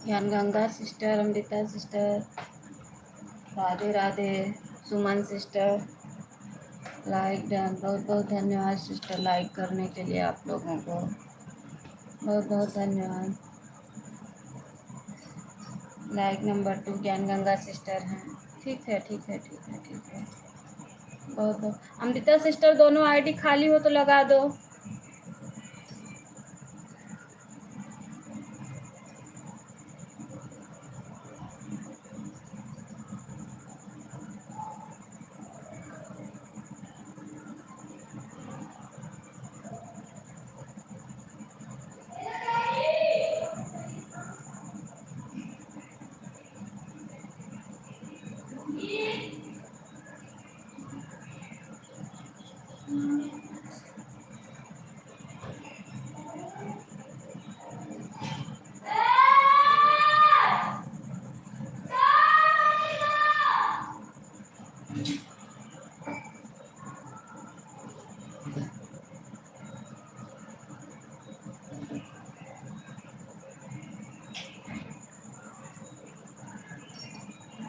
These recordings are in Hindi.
ज्ञान गंगा सिस्टर, अमृता सिस्टर, राधे राधे, सुमन सिस्टर, लाइक डन। बहुत बहुत धन्यवाद सिस्टर लाइक करने के लिए आप लोगों को, बहुत बहुत धन्यवाद। लाइक नंबर 2 ज्ञान गंगा सिस्टर हैं। ठीक है ठीक है ठीक है ठीक है। बहुत बहुत अमृता सिस्टर, दोनों आईडी खाली हो तो लगा दो।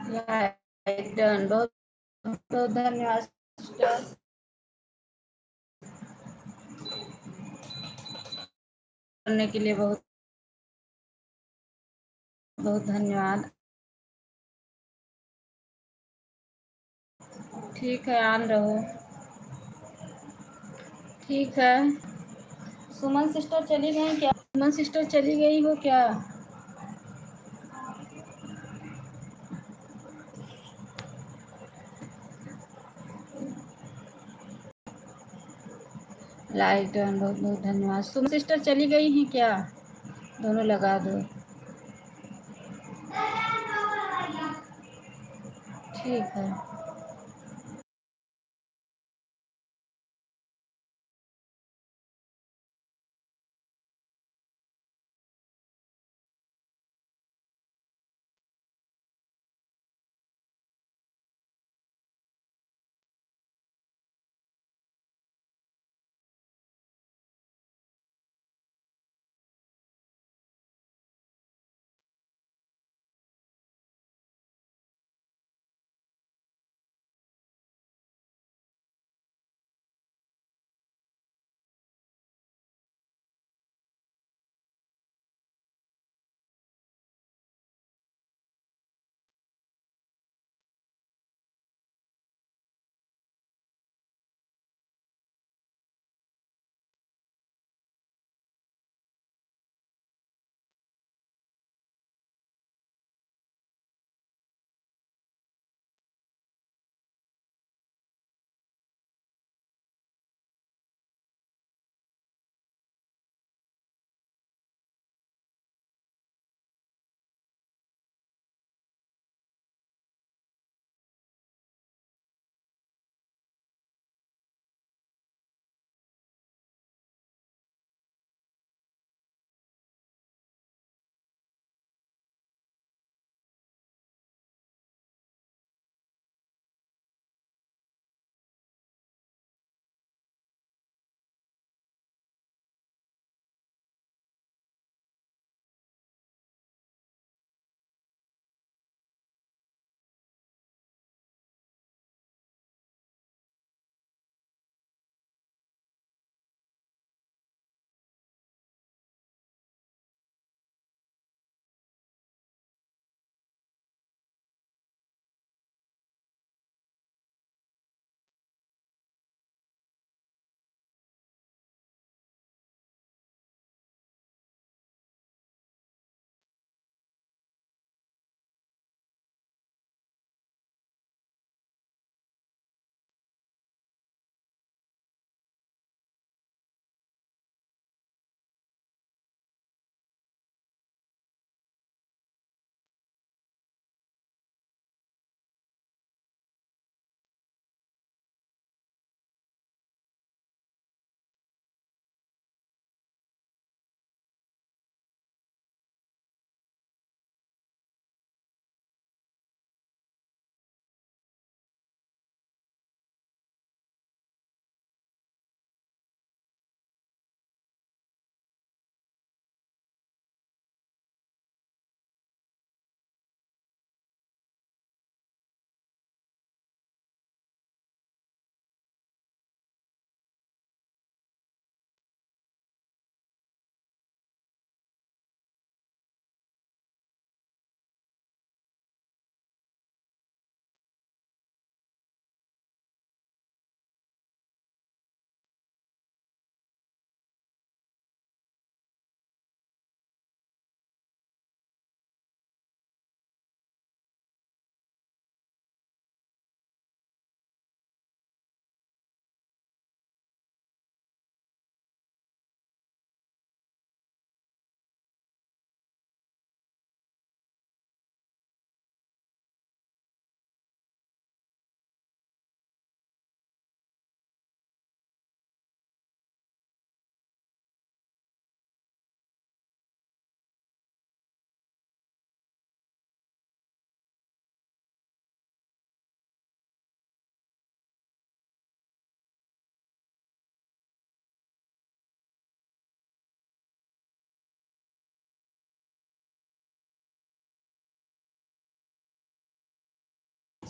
Like done. बहुत बहुत धन्यवाद सिस्टर। करने के लिए बहुत बहुत धन्यवाद। ठीक है, आन रहो। ठीक है। सुमन सिस्टर चली गई क्या? सुमन सिस्टर चली गई हो क्या? Like done. बहुत बहुत धन्यवाद। सुमन सिस्टर चली गई हैं क्या? दोनों लगा दो। ठीक है।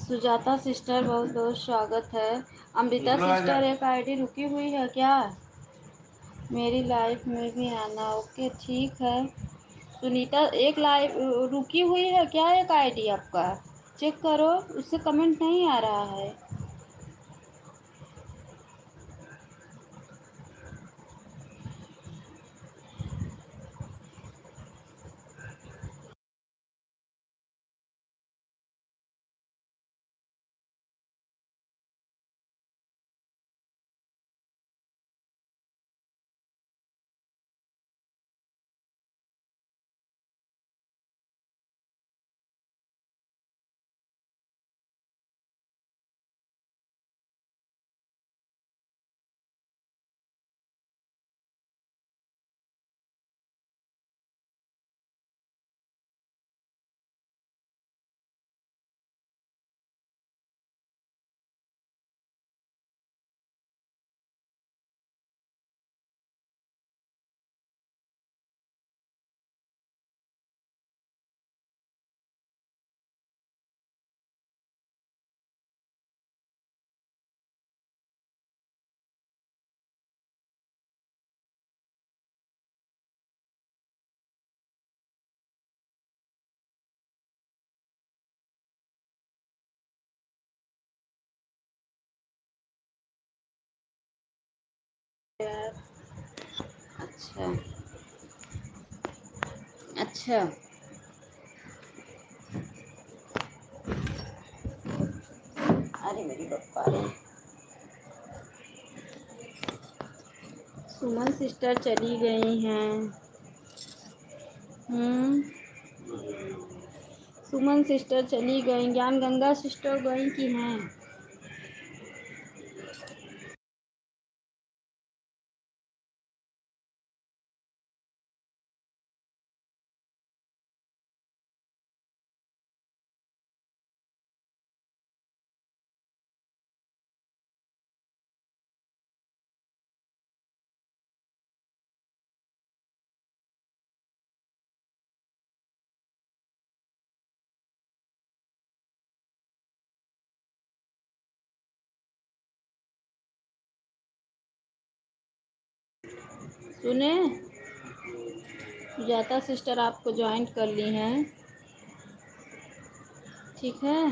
सुजाता सिस्टर बहुत बहुत स्वागत है। अमृता सिस्टर एक आईडी रुकी हुई है क्या? मेरी लाइफ में भी आना। ओके ठीक है। सुनीता एक लाइव रुकी हुई है क्या? एक आईडी आपका चेक करो, उससे कमेंट नहीं आ रहा है। यार अच्छा अच्छा। अरे मेरी पप्पा रे। सुमन सिस्टर चली गई हैं। सुमन सिस्टर चली गई। ज्ञान गंगा सिस्टर गई कि हैं? सुने, सुजाता सिस्टर आपको ज्वाइन कर ली हैं। ठीक है।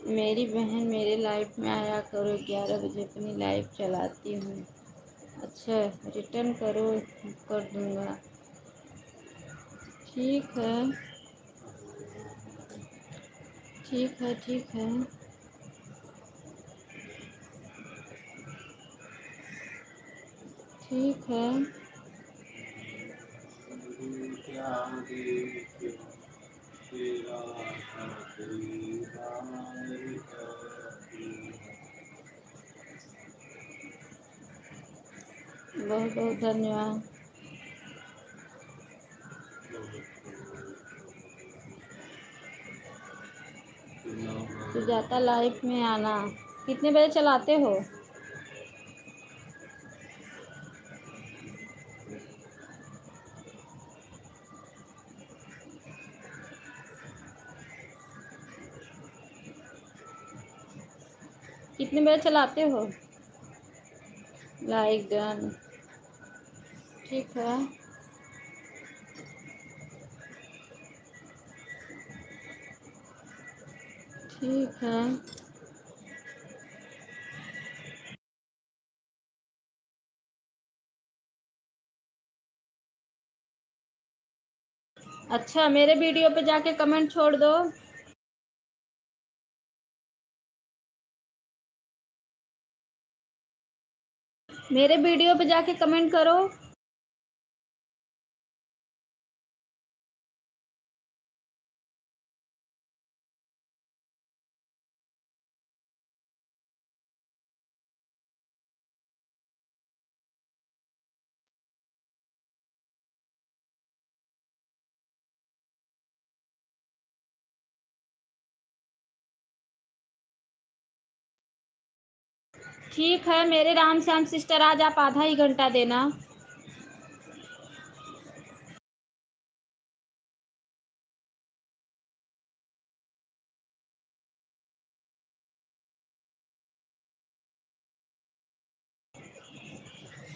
मेरी बहन मेरे लाइफ में आया करो, 11 बजे अपनी लाइफ चलाती हूँ। अच्छा रिटर्न करो, कर दूँगा। ठीक है ठीक है ठीक है। ठीक है। बहुत बहुत धन्यवाद। सुजाता लाइफ में आना। कितने बजे चलाते हो? कितने बजे चलाते हो? Like done. ठीक है। ठीक है। अच्छा मेरे वीडियो पे जाके कमेंट छोड़ दो। मेरे वीडियो पे जाके कमेंट करो। ठीक है मेरे राम श्याम सिस्टर, आज आप आधा ही घंटा देना।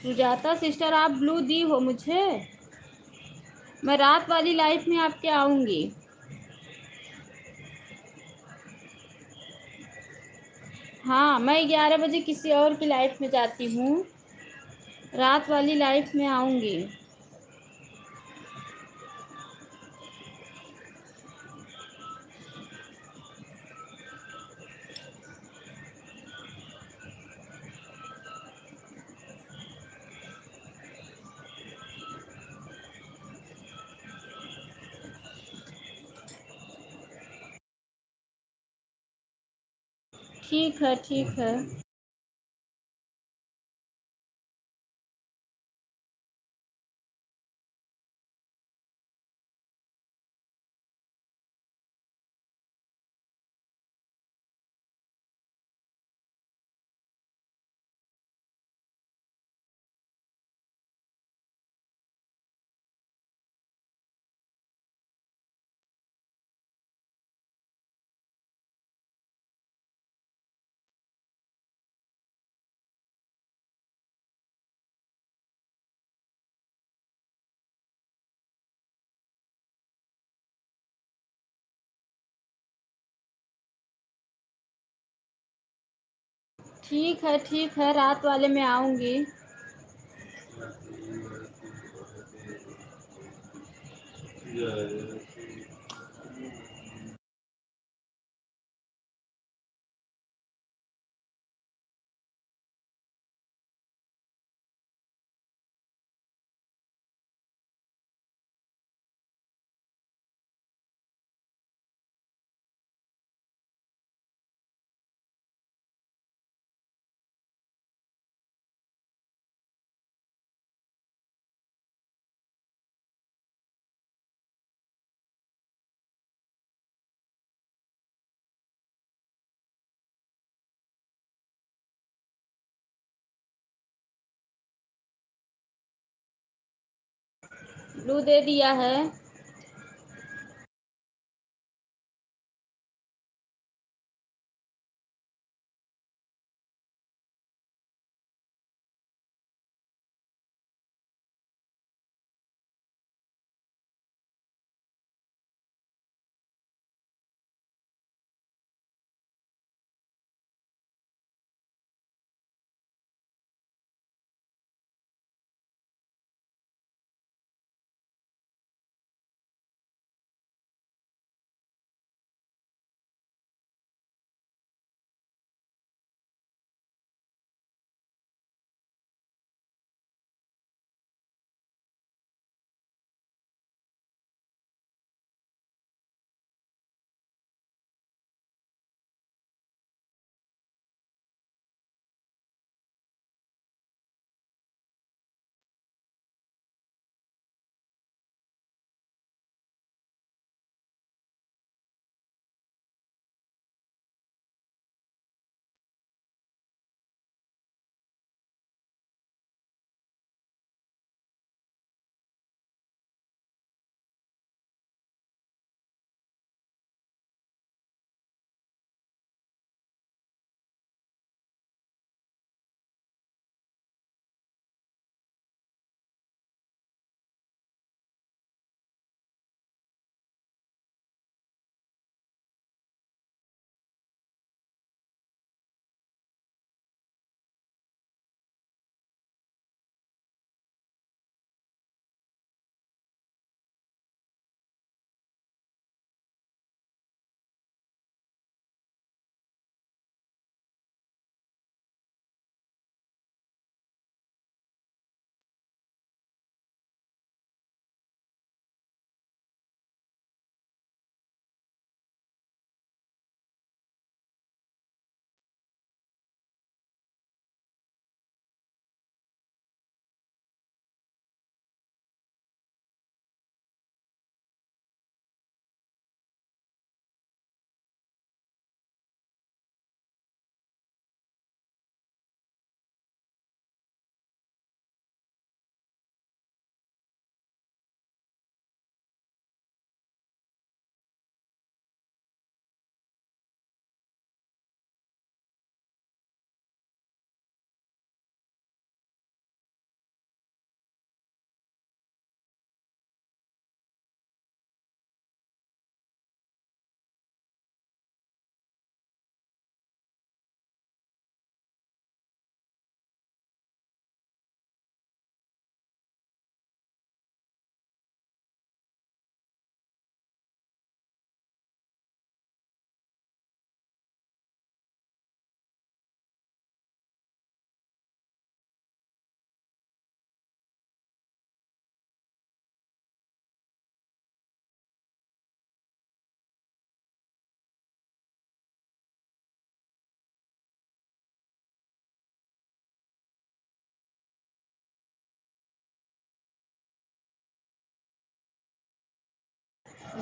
सुजाता सिस्टर, आप ब्लू दी हो मुझे। मैं रात वाली लाइफ में आपके आऊँगी। हाँ, मैं 11 बजे किसी और की लाइफ में जाती हूँ, रात वाली लाइफ में आऊँगी। ठीक है, ठीक है। ठीक है, ठीक है, रात वाले में आऊँगी। ब्लू दे दिया है।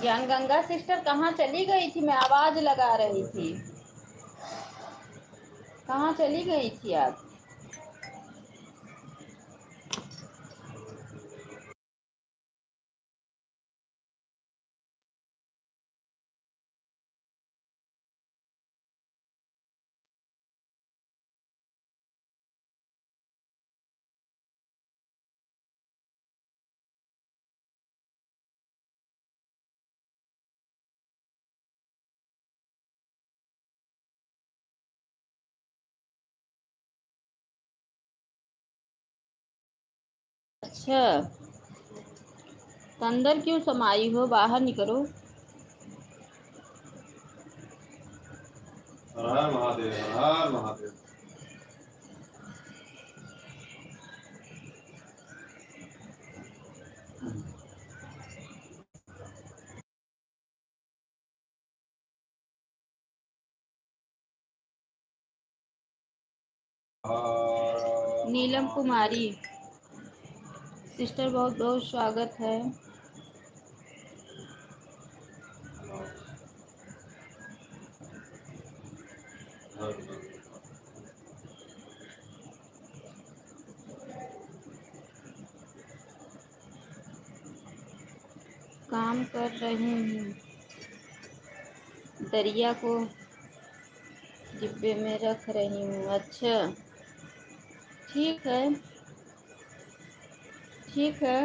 ज्ञान गंगा सिस्टर कहाँ चली गई थी? मैं आवाज लगा रही थी, कहाँ चली गई थी आप? अच्छा, तो अंदर क्यों समाई हो? बाहर निकलो। हर हर महादेव, हर हर महादेव। नीलम कुमारी सिस्टर, बहुत बहुत स्वागत है। काम कर रही हूँ, दरिया को डिब्बे में रख रही हूँ। अच्छा, ठीक है, ठीक है।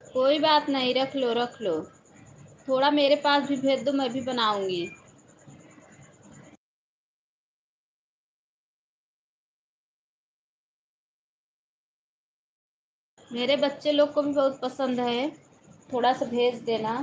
कोई बात नहीं, रख लो रख लो। थोड़ा मेरे पास भी भेज दो, मैं भी बनाऊंगी। मेरे बच्चे लोग को भी बहुत पसंद है, थोड़ा सा भेज देना।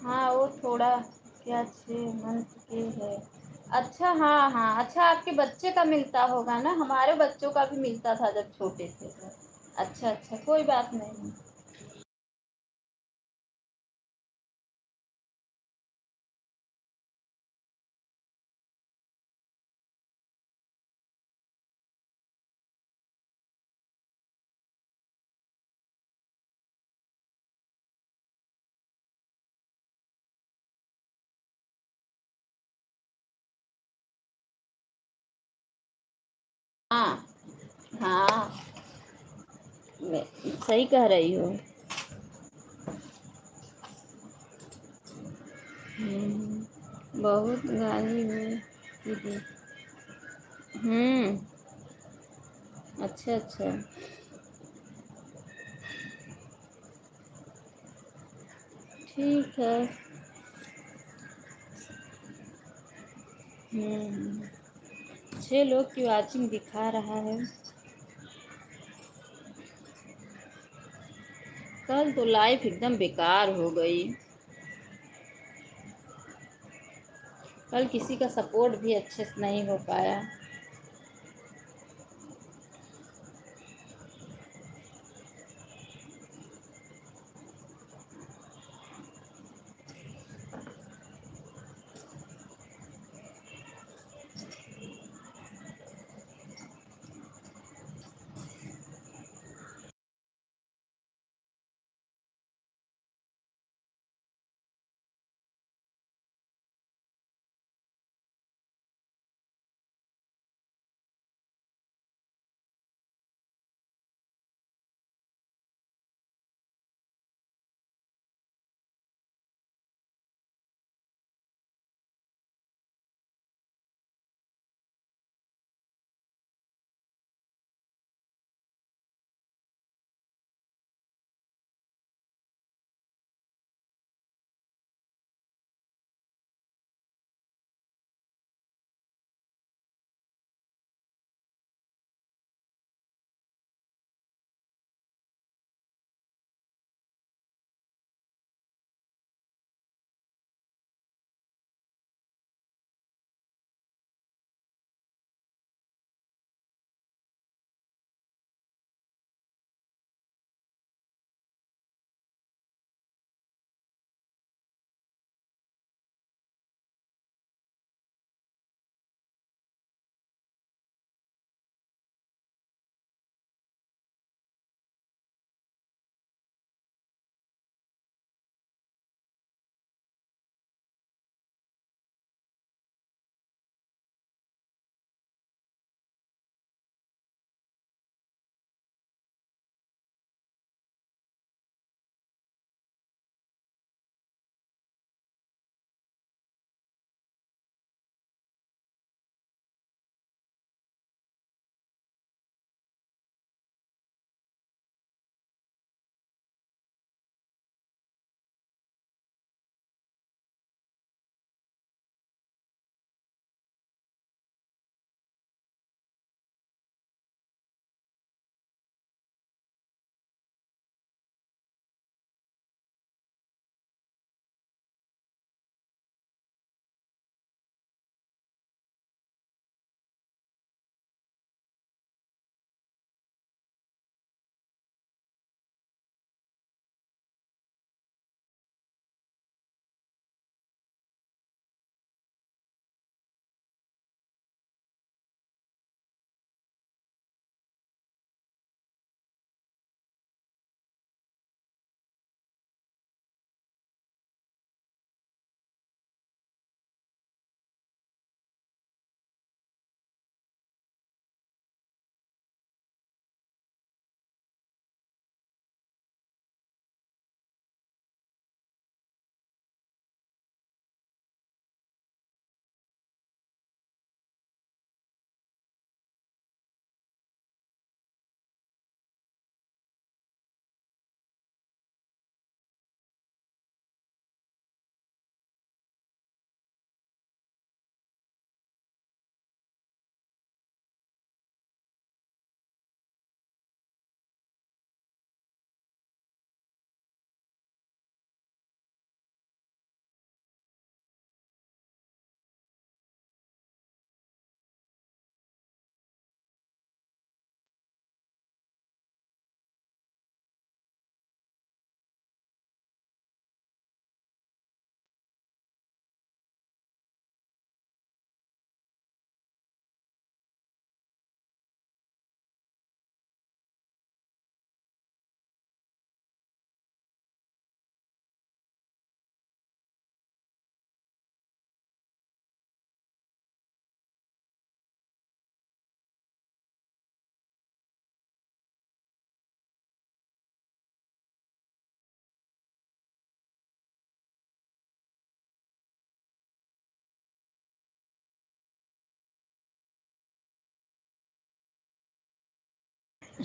हाँ, वो थोड़ा क्या 6 मंथ के है। अच्छा, हाँ हाँ, अच्छा आपके बच्चे का मिलता होगा ना, हमारे बच्चों का भी मिलता था जब छोटे थे तो। अच्छा अच्छा, कोई बात नहीं। हाँ हाँ, सही कह रही हो। बहुत गाली हुई दीदी। हम्म। अच्छा अच्छा, ठीक है। 6 लोग की वॉचिंग दिखा रहा है। कल तो लाइफ एकदम बेकार हो गई। कल किसी का सपोर्ट भी अच्छे से नहीं हो पाया।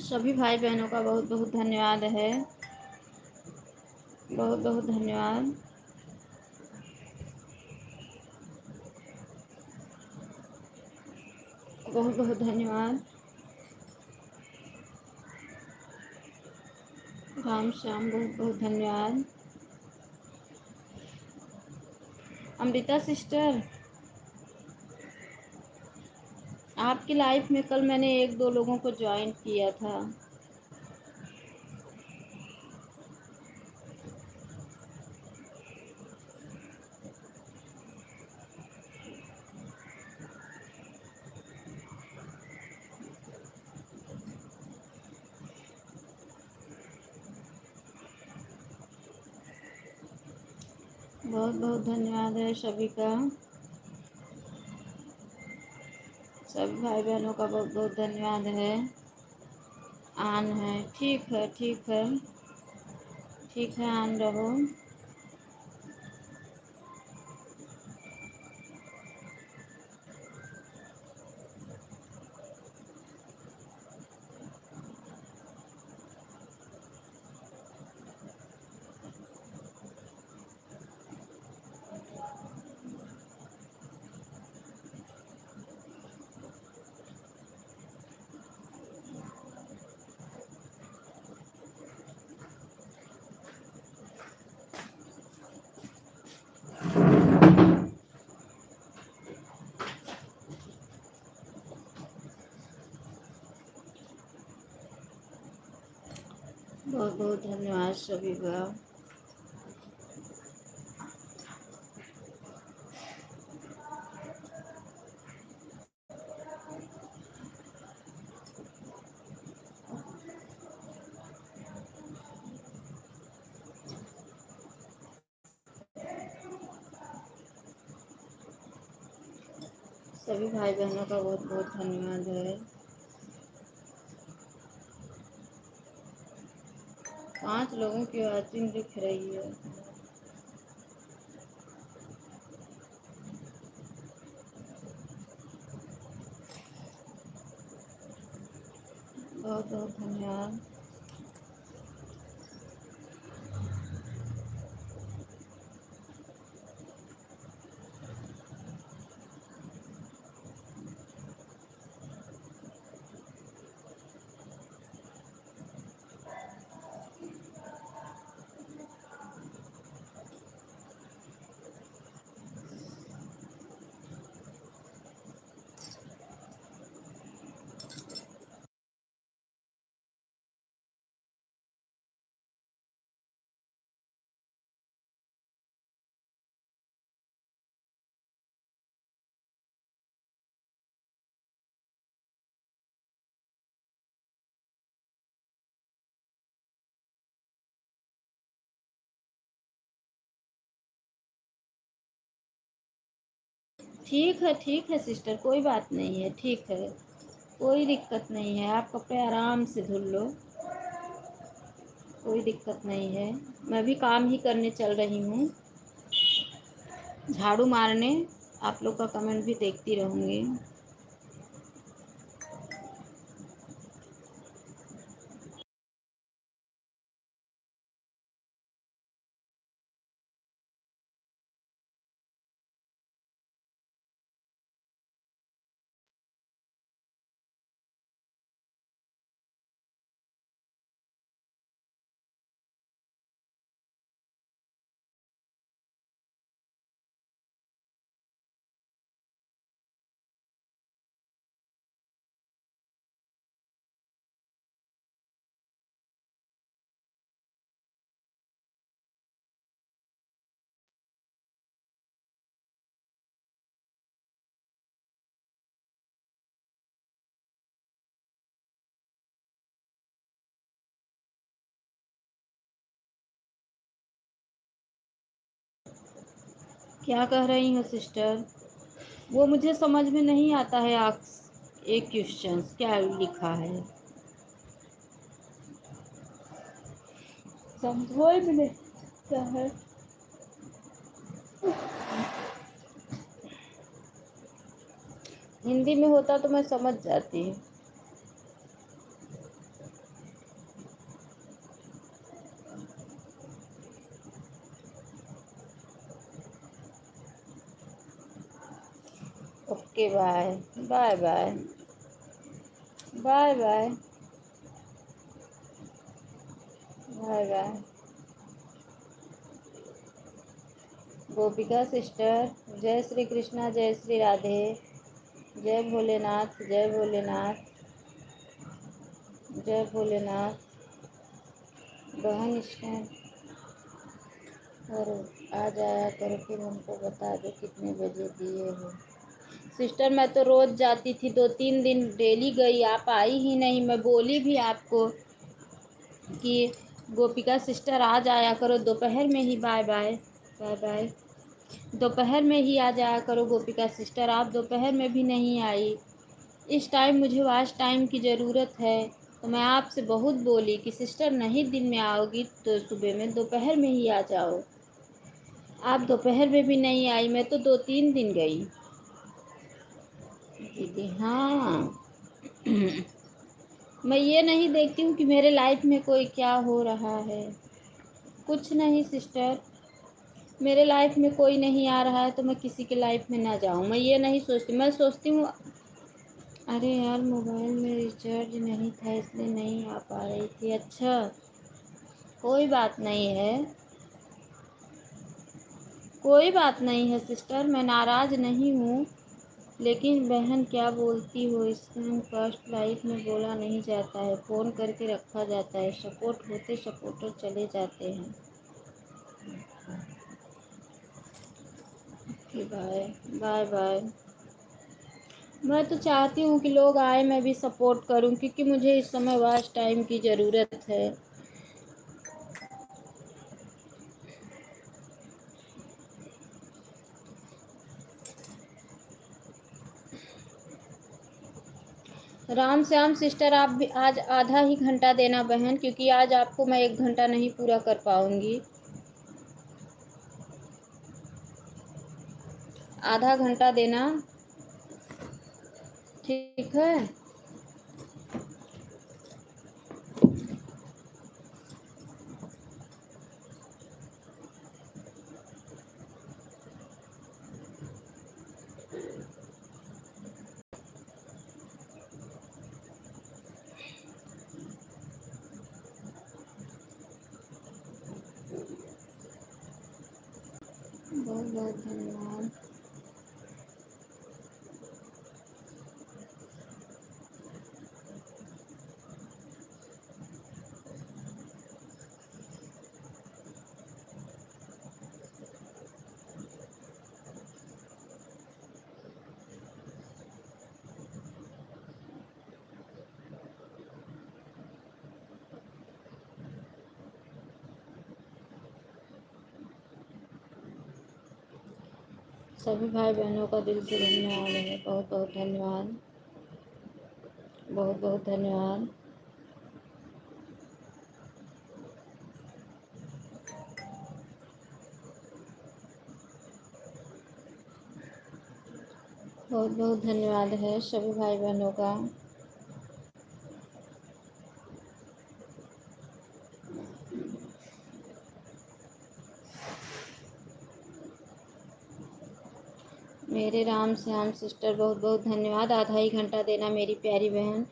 सभी भाई बहनों का बहुत बहुत धन्यवाद है, बहुत बहुत धन्यवाद। बहुत बहुत धन्यवाद। राम श्याम बहुत बहुत धन्यवाद। अमृता सिस्टर, आपकी लाइफ में कल मैंने 1-2 लोगों को ज्वाइन किया था। बहुत बहुत धन्यवाद है सभी का, सभी भाई बहनों का बहुत बहुत धन्यवाद है। आन है, ठीक है ठीक है ठीक है, आन रहो। बहुत बहुत धन्यवाद सभी का। सभी भाई बहनों का बहुत बहुत धन्यवाद है। 5 लोगों की वॉचिंग दिख रही है। बहुत बहुत धन्यवाद। ठीक है सिस्टर, कोई बात नहीं है, ठीक है, कोई दिक्कत नहीं है। आप कपड़े आराम से धुल लो, कोई दिक्कत नहीं है। मैं भी काम ही करने चल रही हूँ, झाड़ू मारने। आप लोग का कमेंट भी देखती रहूँगी। क्या कह रही हो सिस्टर? वो मुझे समझ में नहीं आता है। एक क्वेश्चन क्या लिखा है, समझो में नहीं क्या है। हिंदी में होता तो मैं समझ जाती। Okay bye bye bye bye bye bye bye. Gopika sister, जय श्री कृष्णा, जय श्री राधे, जय भोलेनाथ, जय भोलेनाथ, जय भोलेनाथ। बहन स्टैंड और आ जाया करो, फिर हमको बता दो कितने बजे दिए हो। सिस्टर मैं तो रोज़ जाती थी, 2-3 दिन डेली गई, आप आई ही नहीं। मैं बोली भी आपको कि गोपिका सिस्टर आ जाया करो दोपहर में ही। Bye bye bye bye. दोपहर में ही आ जाया करो गोपिका सिस्टर, आप दोपहर में भी नहीं आई। इस टाइम मुझे वॉच टाइम की ज़रूरत है, तो मैं आपसे बहुत बोली कि सिस्टर नहीं दिन में आओगी तो सुबह में, दोपहर में ही आ जाओ। आप दोपहर में भी नहीं आई, मैं तो 2-3 दिन गई। दीदी हाँ मैं ये नहीं देखती हूँ कि मेरे लाइफ में कोई क्या हो रहा है। कुछ नहीं सिस्टर, मेरे लाइफ में कोई नहीं आ रहा है तो मैं किसी के लाइफ में ना जाऊँ। मैं ये नहीं सोचती, मैं सोचती हूँ अरे यार मोबाइल में रिचार्ज नहीं था इसलिए नहीं आ पा रही थी। अच्छा कोई बात नहीं है, कोई बात नहीं है सिस्टर, मैं नाराज़ नहीं हूँ। लेकिन बहन क्या बोलती हो, स्कैम कास्ट लाइफ में बोला नहीं जाता है, फ़ोन करके रखा जाता है, सपोर्ट होते सपोर्टर चले जाते हैं। Okay bye bye bye. मैं तो चाहती हूँ कि लोग आए, मैं भी सपोर्ट करूँ, क्योंकि मुझे इस समय वॉच टाइम की ज़रूरत है। राम श्याम सिस्टर, आप भी आज आधा ही घंटा देना बहन, क्योंकि आज आपको मैं 1 घंटा नहीं पूरा कर पाऊँगी। आधा घंटा देना, ठीक है। बहुत बहुत धन्यवाद। सभी भाई बहनों का दिल से धन्यवाद है, बहुत बहुत धन्यवाद, बहुत बहुत धन्यवाद। बहुत बहुत धन्यवाद है सभी भाई बहनों का। मेरे राम श्याम सिस्टर, बहुत बहुत धन्यवाद। आधा ही घंटा देना मेरी प्यारी बहन।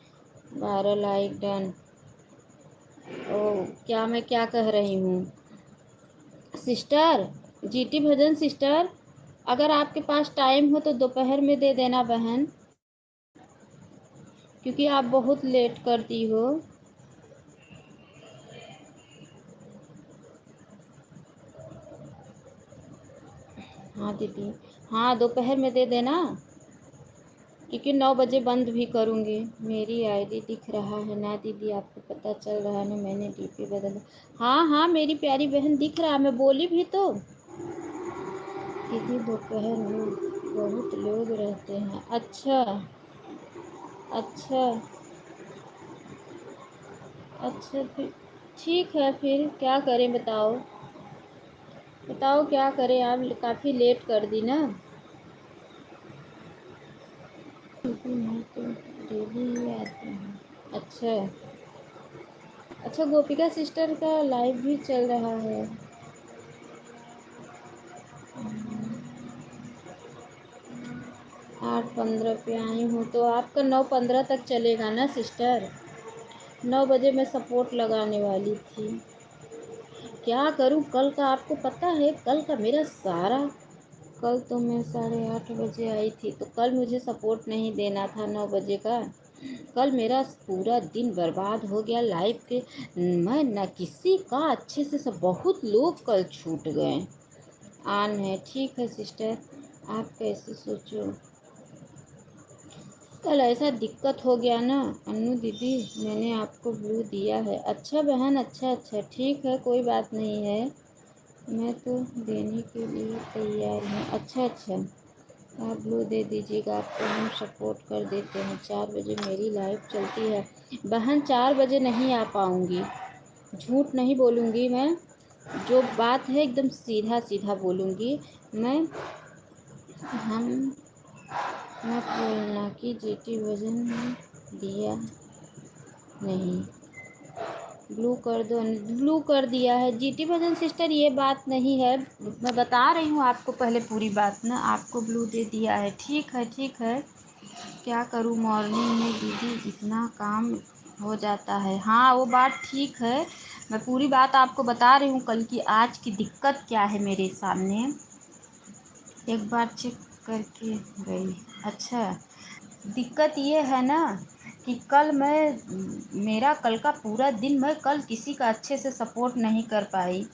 12 लाइक डन। ओ क्या मैं क्या कह रही हूँ सिस्टर, जीटी भजन सिस्टर, अगर आपके पास टाइम हो तो दोपहर में दे देना बहन, क्योंकि आप बहुत लेट करती हो। हाँ दीदी, हाँ दोपहर में दे देना, क्योंकि 9 बजे बंद भी करूँगी। मेरी आईडी दिख रहा है ना दीदी, आपको पता चल रहा है ना, मैंने डीपी बदल। हाँ हाँ मेरी प्यारी बहन दिख रहा है, मैं बोली भी तो। दीदी दोपहर में बहुत लोग रहते हैं। अच्छा अच्छा अच्छा, फिर ठीक है, फिर क्या करें बताओ, बताओ क्या करें, आप काफ़ी लेट कर दी ना। क्योंकि मैं तो डेली ही आती हूँ। अच्छा अच्छा, गोपिका सिस्टर का लाइव भी चल रहा है। 8:15 पे आई हूँ तो आपका 9:15 तक चलेगा ना सिस्टर? 9 बजे मैं सपोर्ट लगाने वाली थी। क्या करूँ कल का आपको पता है कल का मेरा सारा कल तो मैं 8:30 बजे आई थी तो कल मुझे सपोर्ट नहीं देना था 9 बजे का। कल मेरा पूरा दिन बर्बाद हो गया लाइव के। मैं न किसी का अच्छे से सब बहुत लोग कल छूट गए। ऑन है ठीक है सिस्टर, आप कैसे सोचो। कल ऐसा दिक्कत हो गया ना अन्नू दीदी, मैंने आपको ब्लू दिया है। अच्छा बहन, अच्छा अच्छा ठीक है, कोई बात नहीं है, मैं तो देने के लिए तैयार हूँ। अच्छा अच्छा, आप ब्लू दे दीजिएगा, आपको हम सपोर्ट कर देते हैं। 4 बजे मेरी लाइव चलती है बहन, 4 बजे नहीं आ पाऊँगी, झूठ नहीं बोलूँगी मैं, जो बात है एकदम सीधा सीधा बोलूँगी मैं। हम मत बोलना कि जीटी वजन में दिया नहीं, ब्लू कर दो। ब्लू कर दिया है जीटी भजन सिस्टर, ये बात नहीं है, मैं बता रही हूँ आपको पहले पूरी बात ना, आपको ब्लू दे दिया है। ठीक है ठीक है, क्या करूँ मॉर्निंग में दीदी इतना काम हो जाता है। हाँ वो बात ठीक है, मैं पूरी बात आपको बता रही हूँ कल की आज की दिक्कत क्या है मेरे सामने, एक बार चेक करके गई। अच्छा, दिक्कत ये है ना कि कल मेरा कल का पूरा दिन मैं कल किसी का अच्छे से सपोर्ट नहीं कर पाई।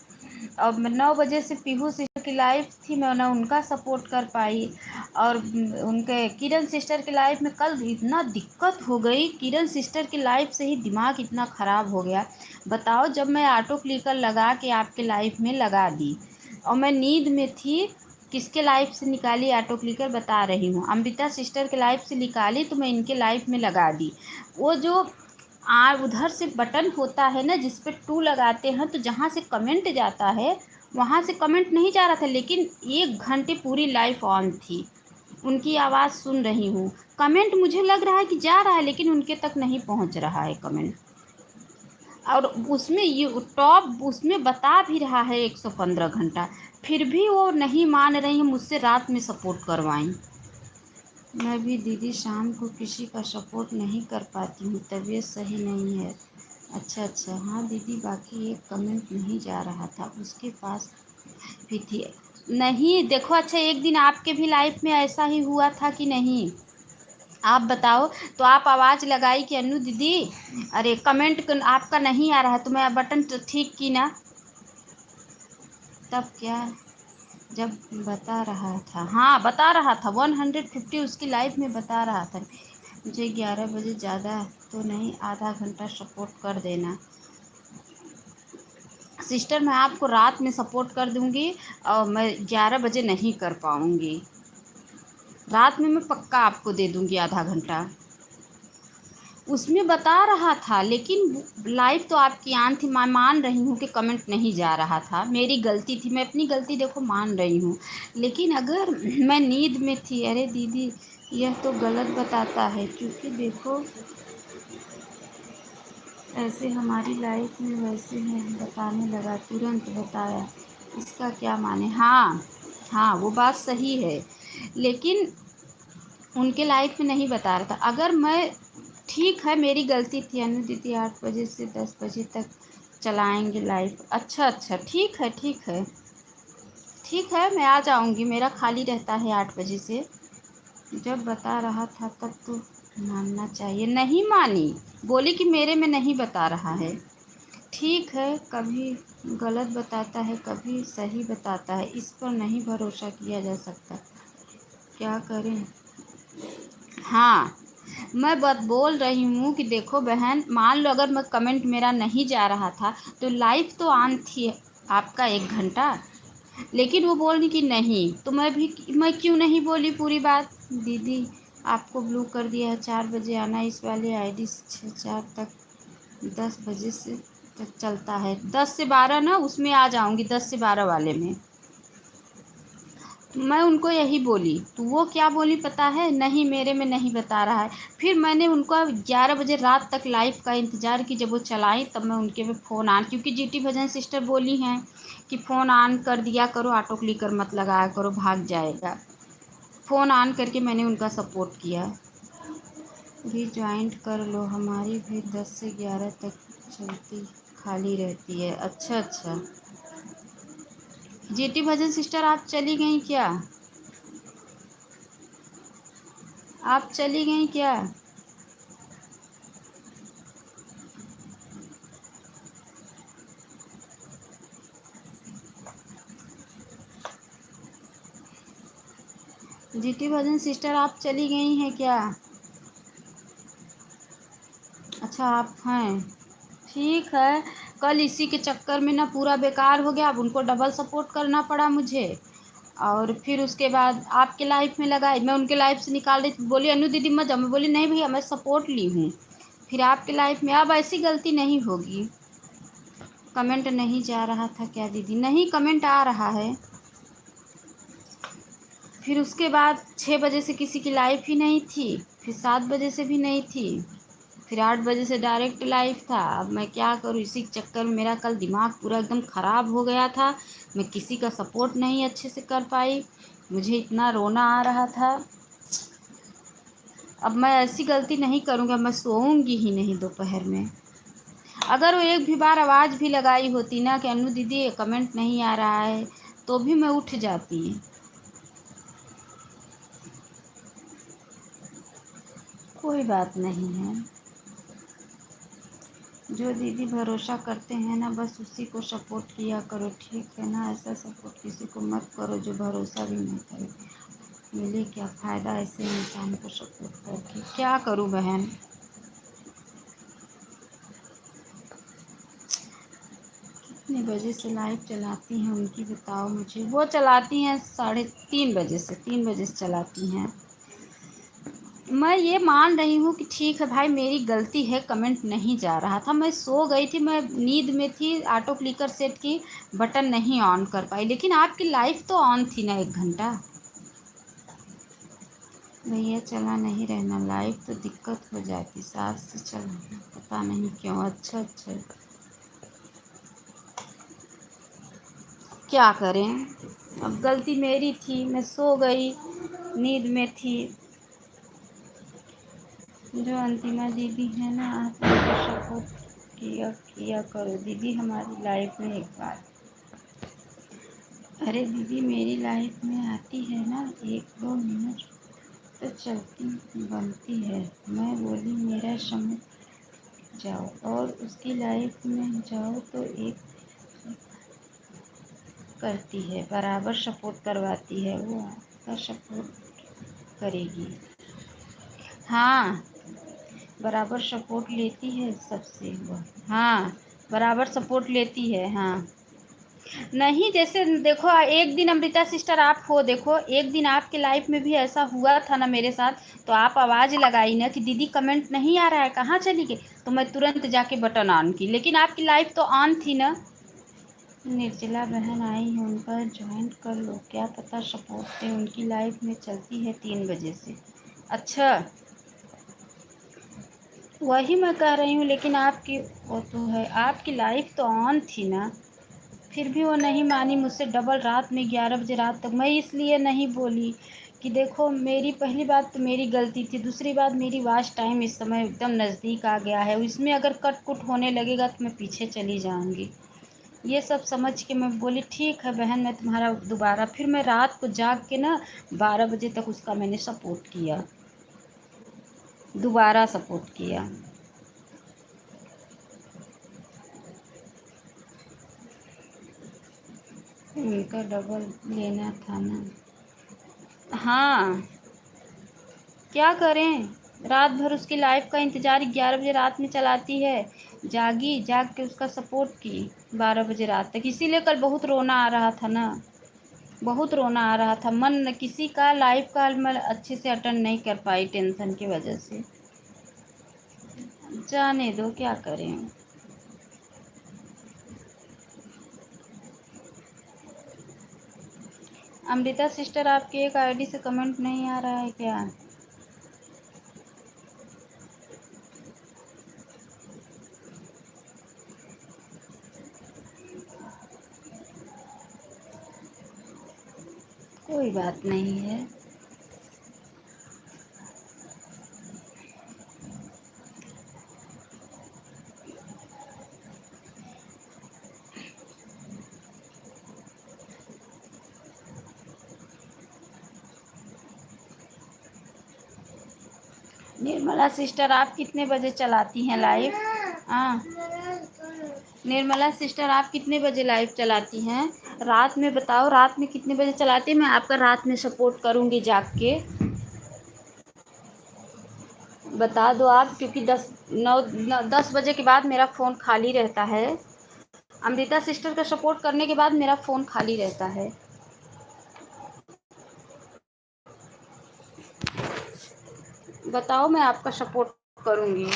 अब मैं 9 बजे से पीहू सिस्टर की लाइव थी, मैं ना उनका सपोर्ट कर पाई, और उनके किरण सिस्टर की लाइव में कल इतना दिक्कत हो गई, किरण सिस्टर की लाइव से ही दिमाग इतना ख़राब हो गया। बताओ, जब मैं ऑटो क्लिकर लगा के आपके लाइव में लगा दी और मैं नींद में थी, किसके लाइव से निकाली ऑटो क्लिकर बता रही हूँ, अमृता सिस्टर के लाइव से निकाली तो मैं इनके लाइव में लगा दी। वो जो उधर से बटन होता है ना जिस पे 2 लगाते हैं, तो जहाँ से कमेंट जाता है वहाँ से कमेंट नहीं जा रहा था, लेकिन 1 घंटे पूरी लाइव ऑन थी, उनकी आवाज़ सुन रही हूँ, कमेंट मुझे लग रहा है कि जा रहा है लेकिन उनके तक नहीं पहुँच रहा है कमेंट। और उसमें ये टॉप उसमें बता भी रहा है 115 घंटा, फिर भी वो नहीं मान रही हैं, मुझसे रात में सपोर्ट करवाएं। मैं भी दीदी शाम को किसी का सपोर्ट नहीं कर पाती हूँ, तबीयत सही नहीं है। अच्छा अच्छा, हाँ दीदी, बाकी एक कमेंट नहीं जा रहा था, उसके पास भी थी। नहीं देखो, अच्छा एक दिन आपके भी लाइफ में ऐसा ही हुआ था कि नहीं, आप बताओ। तो आप आवाज़ लगाई कि अन्नू दीदी, अरे कमेंट आपका नहीं आ रहा है, तो मैं बटन तो ठीक की ना, तब क्या, जब बता रहा था, हाँ बता रहा था 150 उसकी लाइफ में बता रहा था। मुझे 11 बजे ज़्यादा तो नहीं, आधा घंटा सपोर्ट कर देना सिस्टर, मैं आपको रात में सपोर्ट कर दूँगी और मैं 11 बजे नहीं कर पाऊँगी, रात में मैं पक्का आपको दे दूँगी आधा घंटा। उसमें बता रहा था, लेकिन लाइव तो आपकी आन थी, मैं मान रही हूँ कि कमेंट नहीं जा रहा था, मेरी गलती थी, मैं अपनी गलती देखो मान रही हूँ, लेकिन अगर मैं नींद में थी। अरे दीदी यह तो गलत बताता है, क्योंकि देखो ऐसे हमारी लाइफ में वैसे हैं, बताने लगा, तुरंत बताया, इसका क्या माने। हाँ हाँ वो बात सही है, लेकिन उनके लाइफ में नहीं बता रहा था। अगर मैं, ठीक है मेरी गलती थी अनु दीदी, 8 बजे से 10 बजे तक चलाएंगे लाइव। अच्छा अच्छा ठीक है ठीक है ठीक है, मैं आ जाऊंगी, मेरा खाली रहता है 8 बजे से। जब बता रहा था तब तो मानना चाहिए, नहीं मानी, बोली कि मेरे में नहीं बता रहा है। ठीक है, कभी गलत बताता है कभी सही बताता है, इस पर नहीं भरोसा किया जा सकता, क्या करें। हाँ, मैं बात बोल रही हूँ कि देखो बहन, मान लो अगर मैं कमेंट मेरा नहीं जा रहा था तो लाइव तो ऑन थी आपका 1 घंटा, लेकिन वो बोल रही कि नहीं, तो मैं क्यों नहीं बोली पूरी बात। दीदी आपको ब्लू कर दिया है, 4 बजे आना, इस वाले आईडी से 4 तक 10 बजे से तक चलता है, 10 से 12 ना उसमें आ जाऊँगी, 10 से 12 वाले में। मैं उनको यही बोली, तो वो क्या बोली पता है, नहीं मेरे में नहीं बता रहा है। फिर मैंने उनको 11 बजे रात तक लाइव का इंतज़ार की, जब वो चलाई तब मैं उनके में फ़ोन ऑन, क्योंकि जीटी भजन सिस्टर बोली हैं कि फ़ोन ऑन कर दिया करो, ऑटो क्लिकर मत लगाया करो, भाग जाएगा। फ़ोन ऑन करके मैंने उनका सपोर्ट किया। भी ज्वाइंट कर लो, हमारी भी 10 से 11 तक चलती खाली रहती है। अच्छा अच्छा, जीटी भजन सिस्टर आप चली गई क्या? आप चली गई क्या? जीटी भजन सिस्टर आप चली गई हैं क्या? अच्छा आप हैं, ठीक है। कल इसी के चक्कर में ना पूरा बेकार हो गया, अब उनको डबल सपोर्ट करना पड़ा मुझे। और फिर उसके बाद आपके लाइफ में लगाई, मैं उनके लाइफ से निकाल रही थी, बोली अनु दीदी मत जाओ, मैं बोली नहीं भैया मैं सपोर्ट ली हूँ। फिर आपके लाइफ में, अब ऐसी गलती नहीं होगी। कमेंट नहीं जा रहा था क्या दीदी? नहीं, कमेंट आ रहा है। फिर उसके बाद 6 बजे से किसी की लाइफ ही नहीं थी, फिर 7 बजे से भी नहीं थी, फिर 8 बजे से डायरेक्ट लाइव था। अब मैं क्या करूँ, इसी चक्कर में मेरा कल दिमाग पूरा एकदम ख़राब हो गया था। मैं किसी का सपोर्ट नहीं अच्छे से कर पाई, मुझे इतना रोना आ रहा था। अब मैं ऐसी गलती नहीं करूँगा, मैं सोऊंगी ही नहीं दोपहर में। अगर वो एक भी बार आवाज़ भी लगाई होती ना कि अनु दीदी कमेंट नहीं आ रहा है, तो भी मैं उठ जाती। कोई बात नहीं है, जो दीदी भरोसा करते हैं ना बस उसी को सपोर्ट किया करो, ठीक है ना? ऐसा सपोर्ट किसी को मत करो जो भरोसा भी नहीं करे। मिले क्या फ़ायदा ऐसे इंसान को सपोर्ट करके? क्या करूं बहन? कितने बजे से लाइव चलाती हैं उनकी बताओ मुझे। वो चलाती हैं 3:30 बजे से, 3 बजे से चलाती हैं। मैं ये मान रही हूँ कि ठीक है भाई मेरी गलती है, कमेंट नहीं जा रहा था, मैं सो गई थी, मैं नींद में थी, ऑटो क्लिकर सेट की बटन नहीं ऑन कर पाई, लेकिन आपकी लाइव तो ऑन थी ना 1 घंटा। भैया चला नहीं रहना लाइव तो दिक्कत हो जाती, साथ से चलाना पता नहीं क्यों। अच्छा अच्छा, क्या करें, अब गलती मेरी थी, मैं सो गई, नींद में थी। जो अंतिमा दीदी है ना, आप उनको सपोर्ट किया करो दीदी हमारी लाइफ में एक बार। अरे दीदी मेरी लाइफ में आती है ना 1-2 मिनट तो चलती बनती है। मैं बोली मेरा समय जाओ, और उसकी लाइफ में जाओ तो एक करती है, बराबर सपोर्ट करवाती है, वो आपका सपोर्ट करेगी। हाँ, बराबर सपोर्ट लेती है सबसे वो। हाँ, बराबर सपोर्ट लेती है। हाँ, नहीं जैसे देखो एक दिन अमृता सिस्टर आप हो, देखो एक दिन आपके लाइफ में भी ऐसा हुआ था ना मेरे साथ, तो आप आवाज़ लगाई ना कि दीदी कमेंट नहीं आ रहा है, कहाँ चली गई, तो मैं तुरंत जाके बटन ऑन की, लेकिन आपकी लाइफ तो ऑन थी ना। निर्जला बहन आई है, उनका ज्वाइन कर लो, क्या पता सपोर्ट है, उनकी लाइफ में चलती है 3 बजे से। अच्छा, वही मैं कह रही हूँ, लेकिन आपकी वो तो है, आपकी लाइफ तो ऑन थी ना, फिर भी वो नहीं मानी मुझसे, डबल रात में 11 बजे रात तक। मैं इसलिए नहीं बोली कि देखो मेरी पहली बात तो मेरी गलती थी, दूसरी बात मेरी वॉच टाइम इस समय एकदम नज़दीक आ गया है, इसमें अगर कट कुट होने लगेगा तो मैं पीछे चली जाऊंगी। ये सब समझ के मैं बोली ठीक है बहन, मैं तुम्हारा दोबारा, फिर मैं रात को जाग के ना 12 बजे तक उसका मैंने सपोर्ट किया, दोबारा सपोर्ट किया। उनका डबल लेना था ना। हाँ, क्या करें, रात भर उसकी लाइफ का इंतज़ार, 11 बजे रात में चलाती है, जागी, जाग के उसका सपोर्ट की 12 बजे रात तक। इसीलिए कल बहुत रोना आ रहा था ना, बहुत रोना आ रहा था, मन किसी का लाइफ का मैं अच्छे से अटेंड नहीं कर पाई टेंशन की वजह से। जाने दो, क्या करें। अमृता सिस्टर आपकी एक आईडी से कमेंट नहीं आ रहा है क्या? कोई बात नहीं है, निर्मला सिस्टर आप कितने बजे चलाती हैं लाइव? हाँ, निर्मला सिस्टर आप कितने बजे लाइव चलाती हैं? रात में बताओ, रात में कितने बजे चलाती हैं? मैं आपका रात में सपोर्ट करूँगी जाग के। बता दो आप, क्योंकि 10 बजे के बाद मेरा फ़ोन खाली रहता है। अमृता सिस्टर का सपोर्ट करने के बाद मेरा फ़ोन खाली रहता है। बताओ, मैं आपका सपोर्ट करूँगी।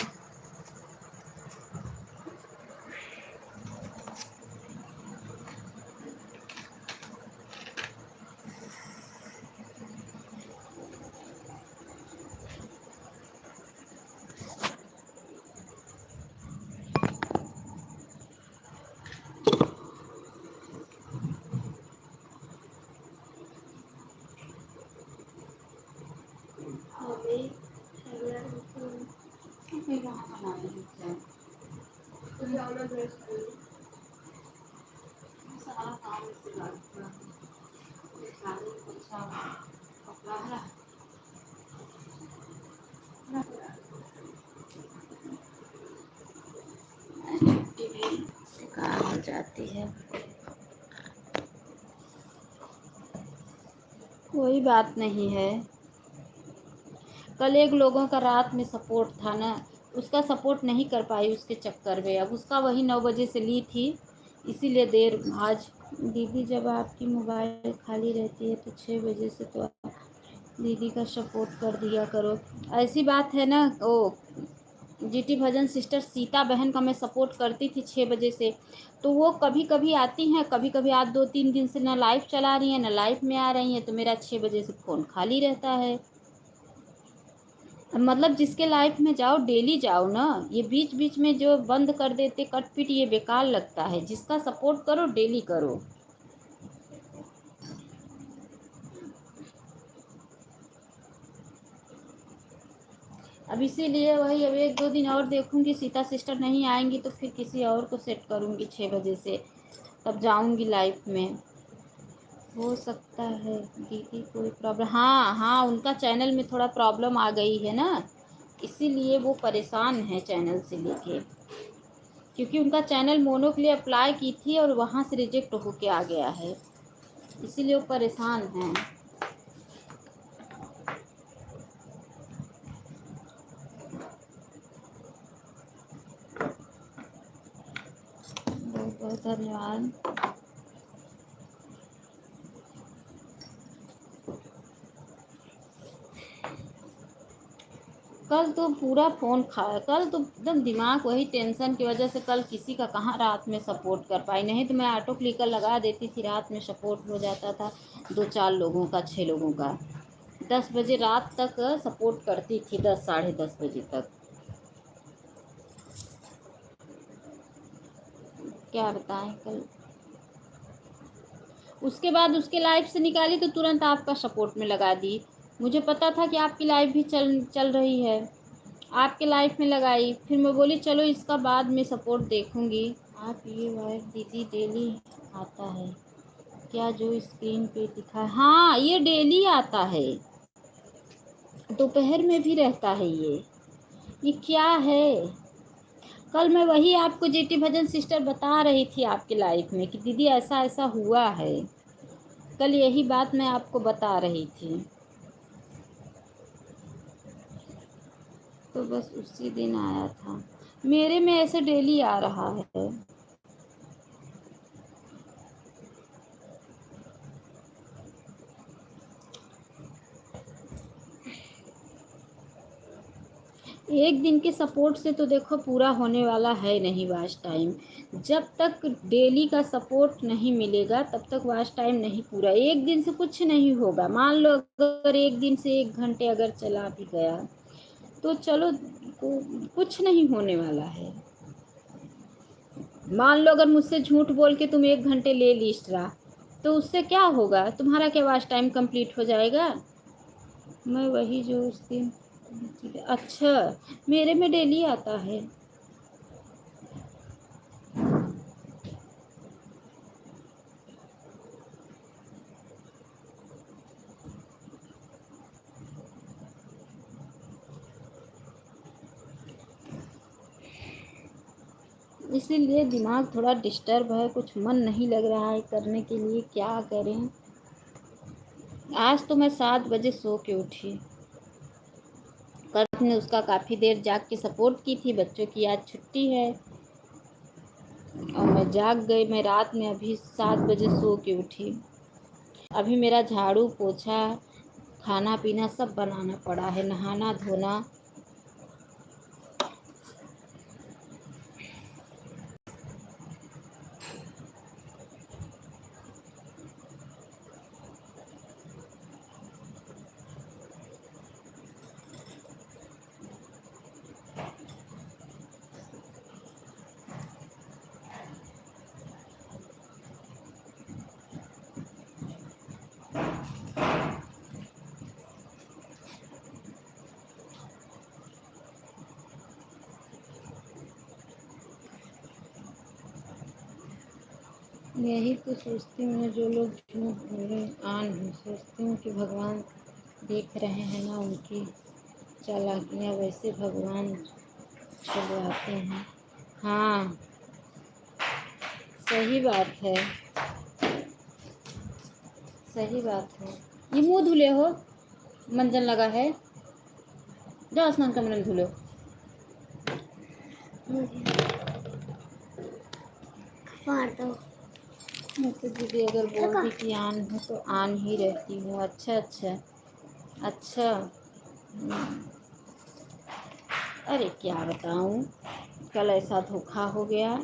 छुट्टी भी बेकार हो जाती है। कोई बात नहीं है। कल एक लोगों का रात में सपोर्ट था ना, उसका सपोर्ट नहीं कर पाई उसके चक्कर में। अब उसका वही 9 बजे से ली थी, इसीलिए देर आज। दीदी जब आपकी मोबाइल खाली रहती है तो 6 बजे से तो आप दीदी का सपोर्ट कर दिया करो। ऐसी बात है ना, ओ जीटी भजन सिस्टर सीता बहन का मैं सपोर्ट करती थी 6 बजे से, तो वो कभी कभी आती हैं, कभी कभी आज 2-3 दिन से ना लाइव चला रही हैं ना लाइव में आ रही हैं, तो मेरा 6 बजे से फ़ोन खाली रहता है। मतलब जिसके लाइफ में जाओ डेली जाओ ना, ये बीच बीच में जो बंद कर देते कट पिट, ये बेकार लगता है। जिसका सपोर्ट करो डेली करो। अब इसीलिए वही, अब 1-2 दिन और देखूंगी, सीता सिस्टर नहीं आएंगी तो फिर किसी और को सेट करूंगी 6 बजे से, तब जाऊंगी लाइव में। हो सकता है दीदी कोई प्रॉब्लम, हाँ हाँ, उनका चैनल में थोड़ा प्रॉब्लम आ गई है ना, इसीलिए वो परेशान है चैनल से लेके। क्योंकि उनका चैनल मोनो के लिए अप्लाई की थी और वहाँ से रिजेक्ट होके आ गया है, इसीलिए वो परेशान हैं। बहुत बहुत धन्यवाद। कल तो पूरा फ़ोन खाया, कल तो एकदम दिमाग वही टेंशन की वजह से कल किसी का कहाँ रात में सपोर्ट कर पाई। नहीं तो मैं ऑटो क्लिकर लगा देती थी, रात में सपोर्ट हो जाता था 2-4 लोगों का, 6 लोगों का। 10 बजे रात तक सपोर्ट करती थी, 10 साढ़े 10 बजे तक। क्या बताएं कल। उसके बाद उसके लाइव से निकाली तो तुरंत आपका सपोर्ट में लगा दी। मुझे पता था कि आपकी लाइव भी चल रही है, आपके लाइफ में लगाई। फिर मैं बोली चलो इसका बाद में सपोर्ट देखूंगी। आप ये वाइफ दीदी डेली आता है क्या जो स्क्रीन पे दिखा? हाँ, ये डेली आता है, दोपहर में भी रहता है ये क्या है? कल मैं वही आपको जीटी भजन सिस्टर बता रही थी आपके लाइफ में कि दीदी ऐसा ऐसा हुआ है। कल यही बात मैं आपको बता रही थी, तो बस उसी दिन आया था। मेरे में ऐसे डेली आ रहा है। एक दिन के सपोर्ट से तो देखो पूरा होने वाला है नहीं वॉच टाइम। जब तक डेली का सपोर्ट नहीं मिलेगा तब तक वॉच टाइम नहीं पूरा। एक दिन से कुछ नहीं होगा। मान लो अगर एक दिन से 1 घंटे अगर चला भी गया तो चलो, कुछ नहीं होने वाला है। मान लो अगर मुझसे झूठ बोल के तुम 1 घंटे ले ली एक्स्ट्रा, तो उससे क्या होगा? तुम्हारा क्या वॉच टाइम कंप्लीट हो जाएगा? मैं वही जो उस दिन, अच्छा, मेरे में डेली आता है। इसीलिए दिमाग थोड़ा डिस्टर्ब है, कुछ मन नहीं लग रहा है करने के लिए, क्या करें। आज तो मैं 7 बजे सो के उठी। कल ने उसका काफ़ी देर जाग के सपोर्ट की थी, बच्चों की आज छुट्टी है और मैं जाग गई। मैं रात में अभी 7 बजे सो के उठी। अभी मेरा झाड़ू पोछा खाना पीना सब बनाना पड़ा है, नहाना धोना। यही तो सोचती हूँ, जो लोग झूठ बोले आन हूँ, सोचती हूँ कि भगवान देख रहे हैं ना उनकी चालाकियाँ, वैसे भगवान चलवाते हैं। हाँ सही बात है, सही बात है। ये मुँह धुले हो, मंजन लगा है, जाओ स्नान कमरे में धुलो। मैं तो दीदी अगर बोलती कि आन हूँ तो आन ही रहती हूँ। अच्छा अच्छा अच्छा। अरे क्या बताऊँ, कल ऐसा धोखा हो गया।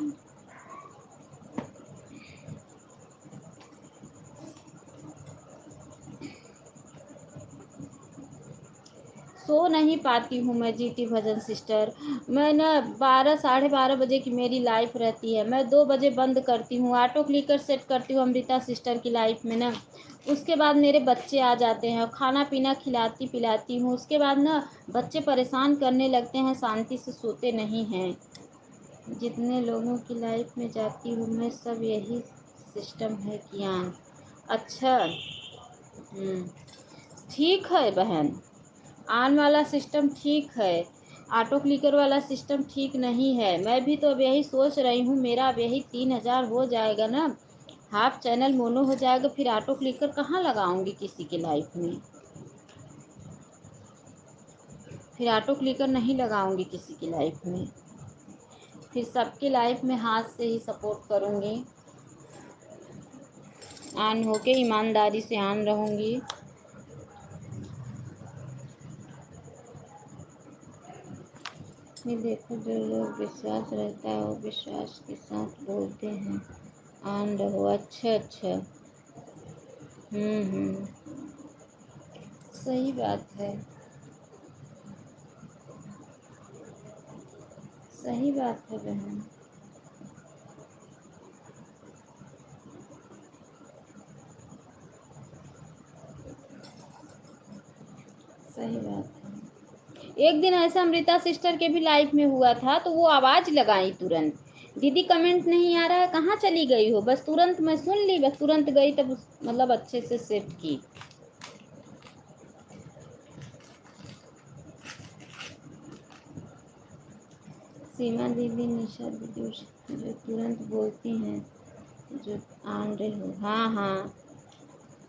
सो नहीं पाती हूँ मैं जीती भजन सिस्टर। मैं ना 12 साढ़े 12 बजे की मेरी लाइफ रहती है। मैं 2 बजे बंद करती हूँ, ऑटो क्लिकर सेट करती हूँ अमृता सिस्टर की लाइफ में ना। उसके बाद मेरे बच्चे आ जाते हैं, खाना पीना खिलाती पिलाती हूँ। उसके बाद ना बच्चे परेशान करने लगते हैं, शांति से सोते नहीं हैं। जितने लोगों की लाइफ में जाती हूँ मैं, सब यही सिस्टम है कि हाँ। अच्छा ठीक है बहन, आन वाला सिस्टम ठीक है, ऑटो क्लिकर वाला सिस्टम ठीक नहीं है। मैं भी तो अब यही सोच रही हूँ, मेरा अब यही 3,000 हो जाएगा ना, हाफ चैनल मोनो हो जाएगा, फिर ऑटो क्लिकर कहाँ लगाऊंगी किसी की लाइफ में। फिर ऑटो क्लिकर नहीं लगाऊंगी किसी की लाइफ में, फिर सबकी लाइफ में हाथ से ही सपोर्ट करूँगी, आन होके ईमानदारी से आन रहूँगी। ये देखो, जो लोग विश्वास रहता है वो विश्वास के साथ बोलते हैं आन रहो। अच्छा अच्छा। हम्म। सही बात है, सही बात है बहन। सही बात है। एक दिन ऐसा अमृता सिस्टर के भी लाइफ में हुआ था, तो वो आवाज़ लगाई तुरंत, दीदी कमेंट नहीं आ रहा है, कहाँ चली गई हो। बस तुरंत मैं सुन ली, बस तुरंत गई, तब मतलब अच्छे से सेट की। सीमा दीदी, निशा दीदी, जो तुरंत बोलती हैं, जो आन रहे हो। हाँ हाँ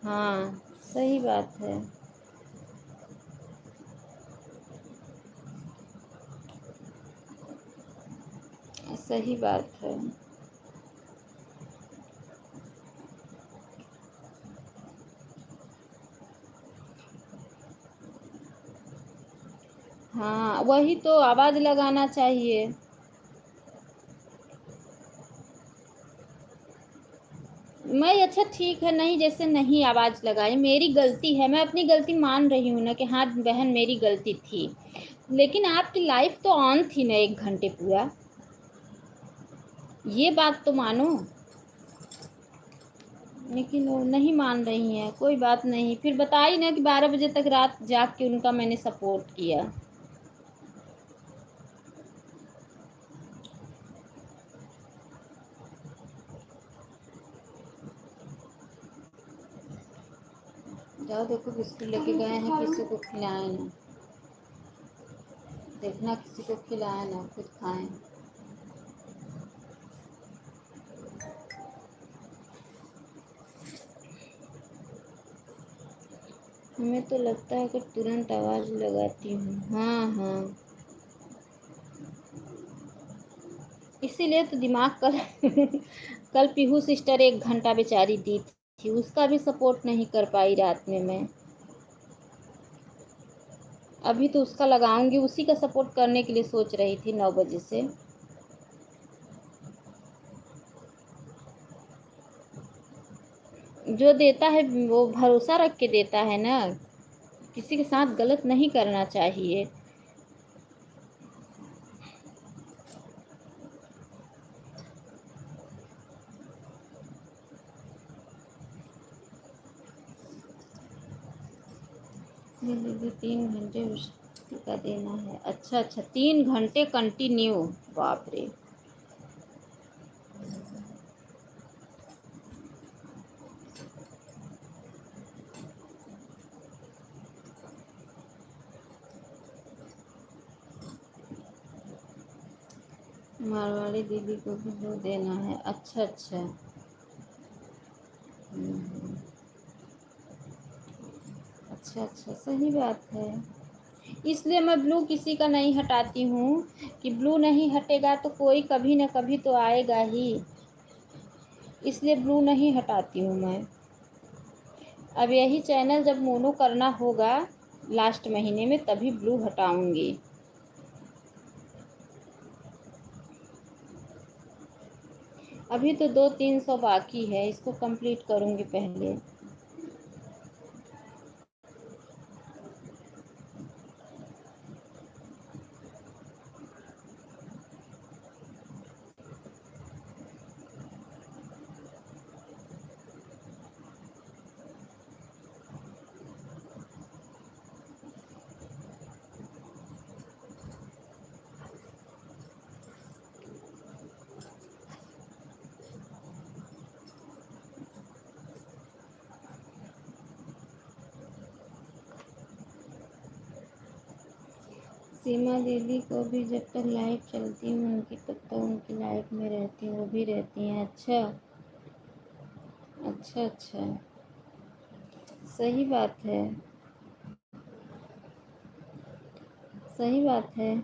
हाँ सही बात है। सही बात है। हाँ वही तो, आवाज़ लगाना चाहिए। मैं अच्छा ठीक है, नहीं जैसे नहीं आवाज़ लगाई, मेरी गलती है, मैं अपनी गलती मान रही हूँ ना कि हाँ बहन मेरी गलती थी, लेकिन आपकी लाइफ तो ऑन थी ना 1 घंटे पूरा, ये बात तो मानो। लेकिन वो नहीं मान रही हैं। कोई बात नहीं, फिर बताई ना कि 12 बजे तक रात जाग के उनका मैंने सपोर्ट किया। जाओ देखो, बिस्कुट लेके गए हैं, किसी को खिलाए ना, देखना किसी को खिलाए ना, खुद खाएं। हमें तो लगता है कि तुरंत आवाज़ लगाती हूँ। हाँ हाँ, इसीलिए तो दिमाग कल कल पीहू सिस्टर 1 घंटा बेचारी दी थी, उसका भी सपोर्ट नहीं कर पाई रात में मैं। अभी तो उसका लगाऊंगी, उसी का सपोर्ट करने के लिए सोच रही थी 9 बजे से। जो देता है वो भरोसा रख के देता है ना, किसी के साथ गलत नहीं करना चाहिए। दीदी 3 घंटे उसका का देना है। अच्छा अच्छा, 3 घंटे कंटिन्यू, बाप रे। मारवाड़ी दीदी को भी 2 देना है। अच्छा अच्छा। अच्छा अच्छा, सही बात है। इसलिए मैं ब्लू किसी का नहीं हटाती हूँ कि ब्लू नहीं हटेगा तो कोई कभी ना कभी तो आएगा ही, इसलिए ब्लू नहीं हटाती हूँ मैं। अब यही चैनल जब मोनो करना होगा लास्ट महीने में तभी ब्लू हटाऊंगी। अभी तो 200-300 बाकी है, इसको कंप्लीट करूंगी पहले। सीमा दीदी को भी जब तक लाइव चलती हूँ उनकी, तब तक उनकी लाइव में रहती हूँ, वो भी रहती हैं। अच्छा अच्छा अच्छा, सही बात है, सही बात है।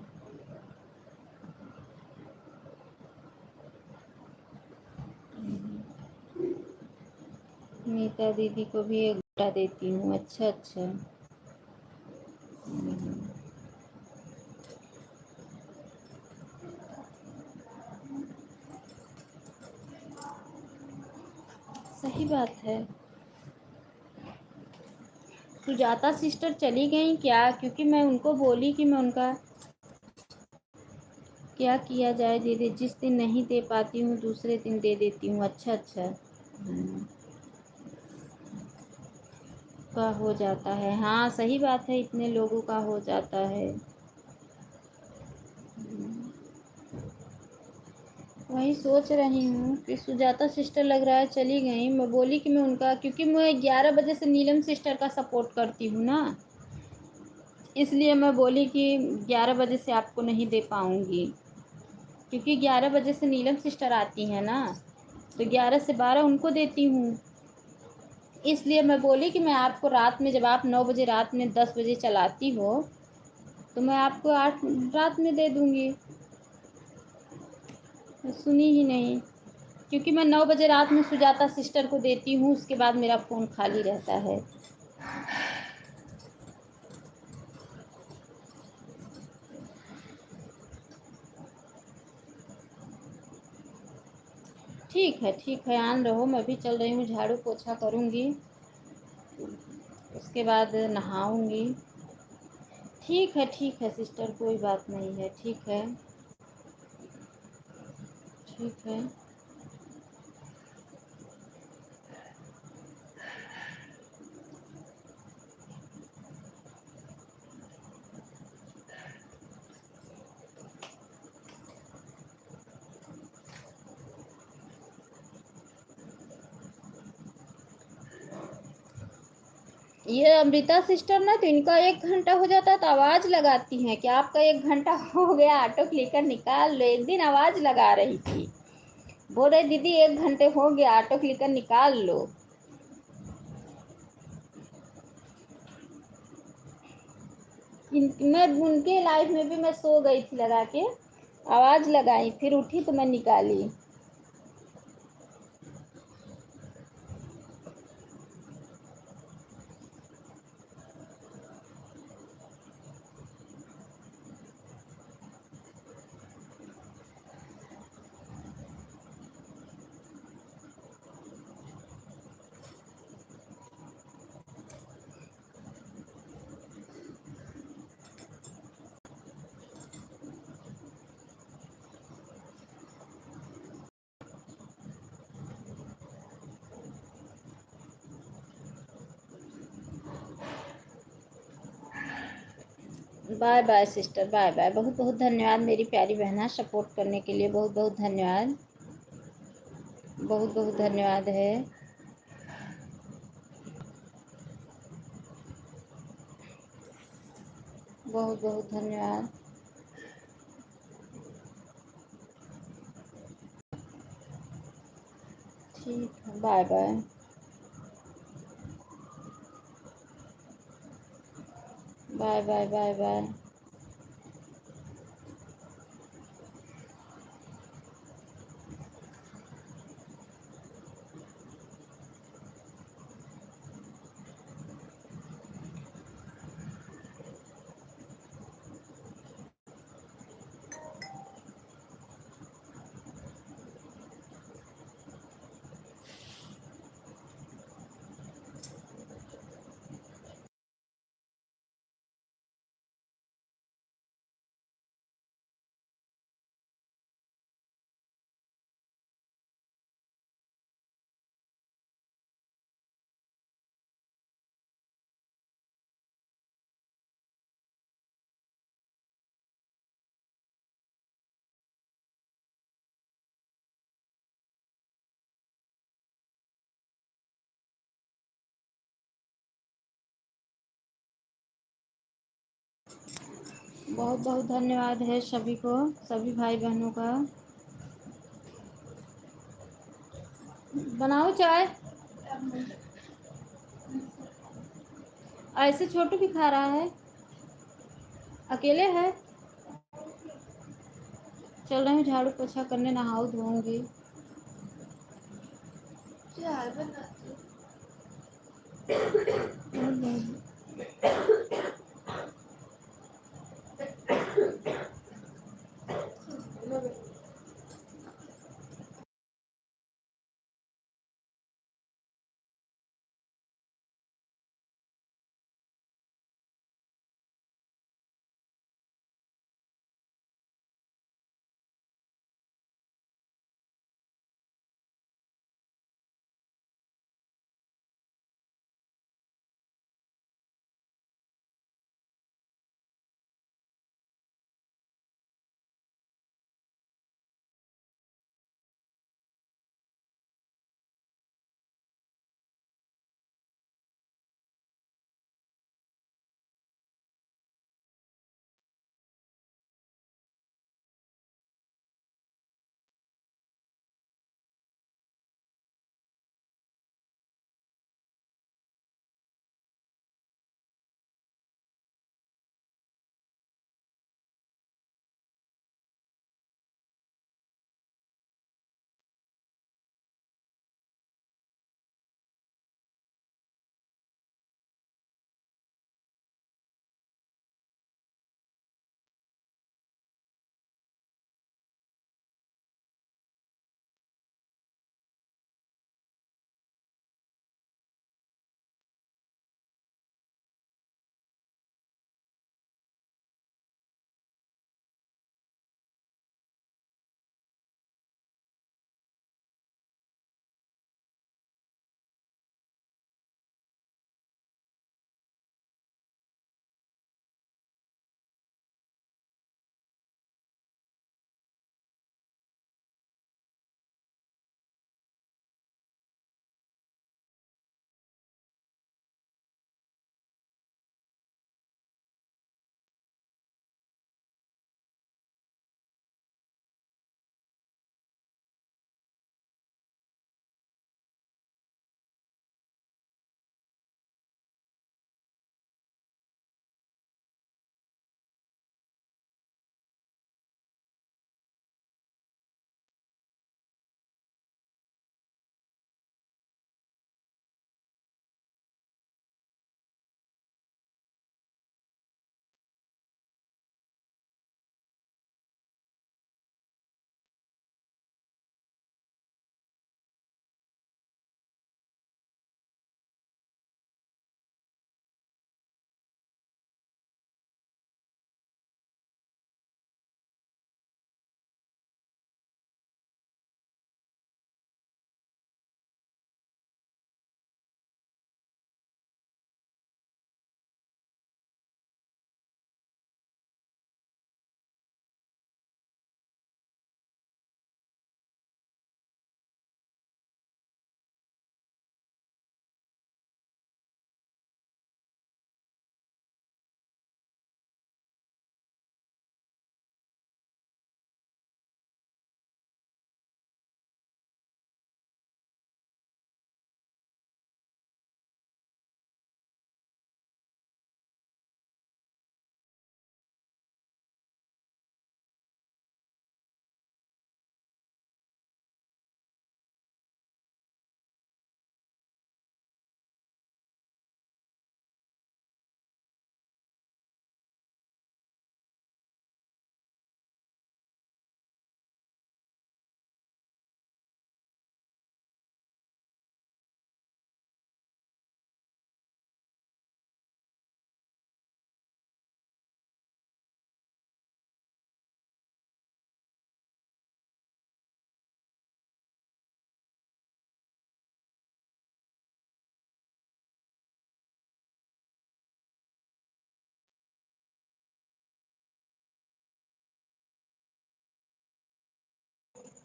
नीता दीदी को भी 1 घंटा देती हूँ। अच्छा अच्छा। सही बात है। सुजाता सिस्टर चली गई क्या? क्योंकि मैं उनको बोली कि मैं उनका क्या किया जाए दीदी, जिस दिन नहीं दे पाती हूँ दूसरे दिन दे देती हूँ। अच्छा अच्छा। का हो जाता है, हाँ सही बात है, इतने लोगों का हो जाता है। वही सोच रही हूँ कि सुजाता सिस्टर लग रहा है चली गई। मैं बोली कि मैं उनका, क्योंकि मैं 11 बजे से नीलम सिस्टर का सपोर्ट करती हूँ ना, इसलिए मैं बोली कि 11 बजे से आपको नहीं दे पाऊँगी, क्योंकि 11 बजे से नीलम सिस्टर आती हैं ना, तो 11 से 12 उनको देती हूँ। इसलिए मैं बोली कि मैं आपको रात में, जब आप 9 बजे रात में 10 बजे चलाती हो तो मैं आपको 8 रात में दे दूँगी। सुनी ही नहीं, क्योंकि मैं 9 बजे रात में सुजाता सिस्टर को देती हूँ, उसके बाद मेरा फ़ोन खाली रहता है। ठीक है, आन रहो, मैं भी चल रही हूँ, झाड़ू पोछा करूँगी, उसके बाद नहाऊँगी। ठीक है सिस्टर, कोई बात नहीं है। ठीक है, ठीक है। ये अमृता सिस्टर ना, तो इनका 1 घंटा हो जाता है तो आवाज़ लगाती हैं कि आपका 1 घंटा हो गया, ऑटो क्लिकर निकाल लो। एक दिन आवाज़ लगा रही थी, बोल रही दीदी 1 घंटे हो गया, ऑटो क्लिकर निकाल लो। मैं उनके लाइफ में भी मैं सो गई थी लगा के, आवाज़ लगाई, फिर उठी तो मैं निकाली। Bye bye sister, bye bye. बहुत बहुत धन्यवाद मेरी प्यारी बहना, सपोर्ट करने के लिए बहुत बहुत धन्यवाद, बहुत बहुत धन्यवाद है। बहुत बहुत धन्यवाद। ठीक है, bye bye. Bye bye bye bye. बहुत बहुत धन्यवाद है सभी को, सभी भाई बहनों का। बनाओ चाय। ऐसे छोटू भी खा रहा है, अकेले है। चल रही हूँ झाड़ू पोछा करने, नहाऊ धोऊंगी।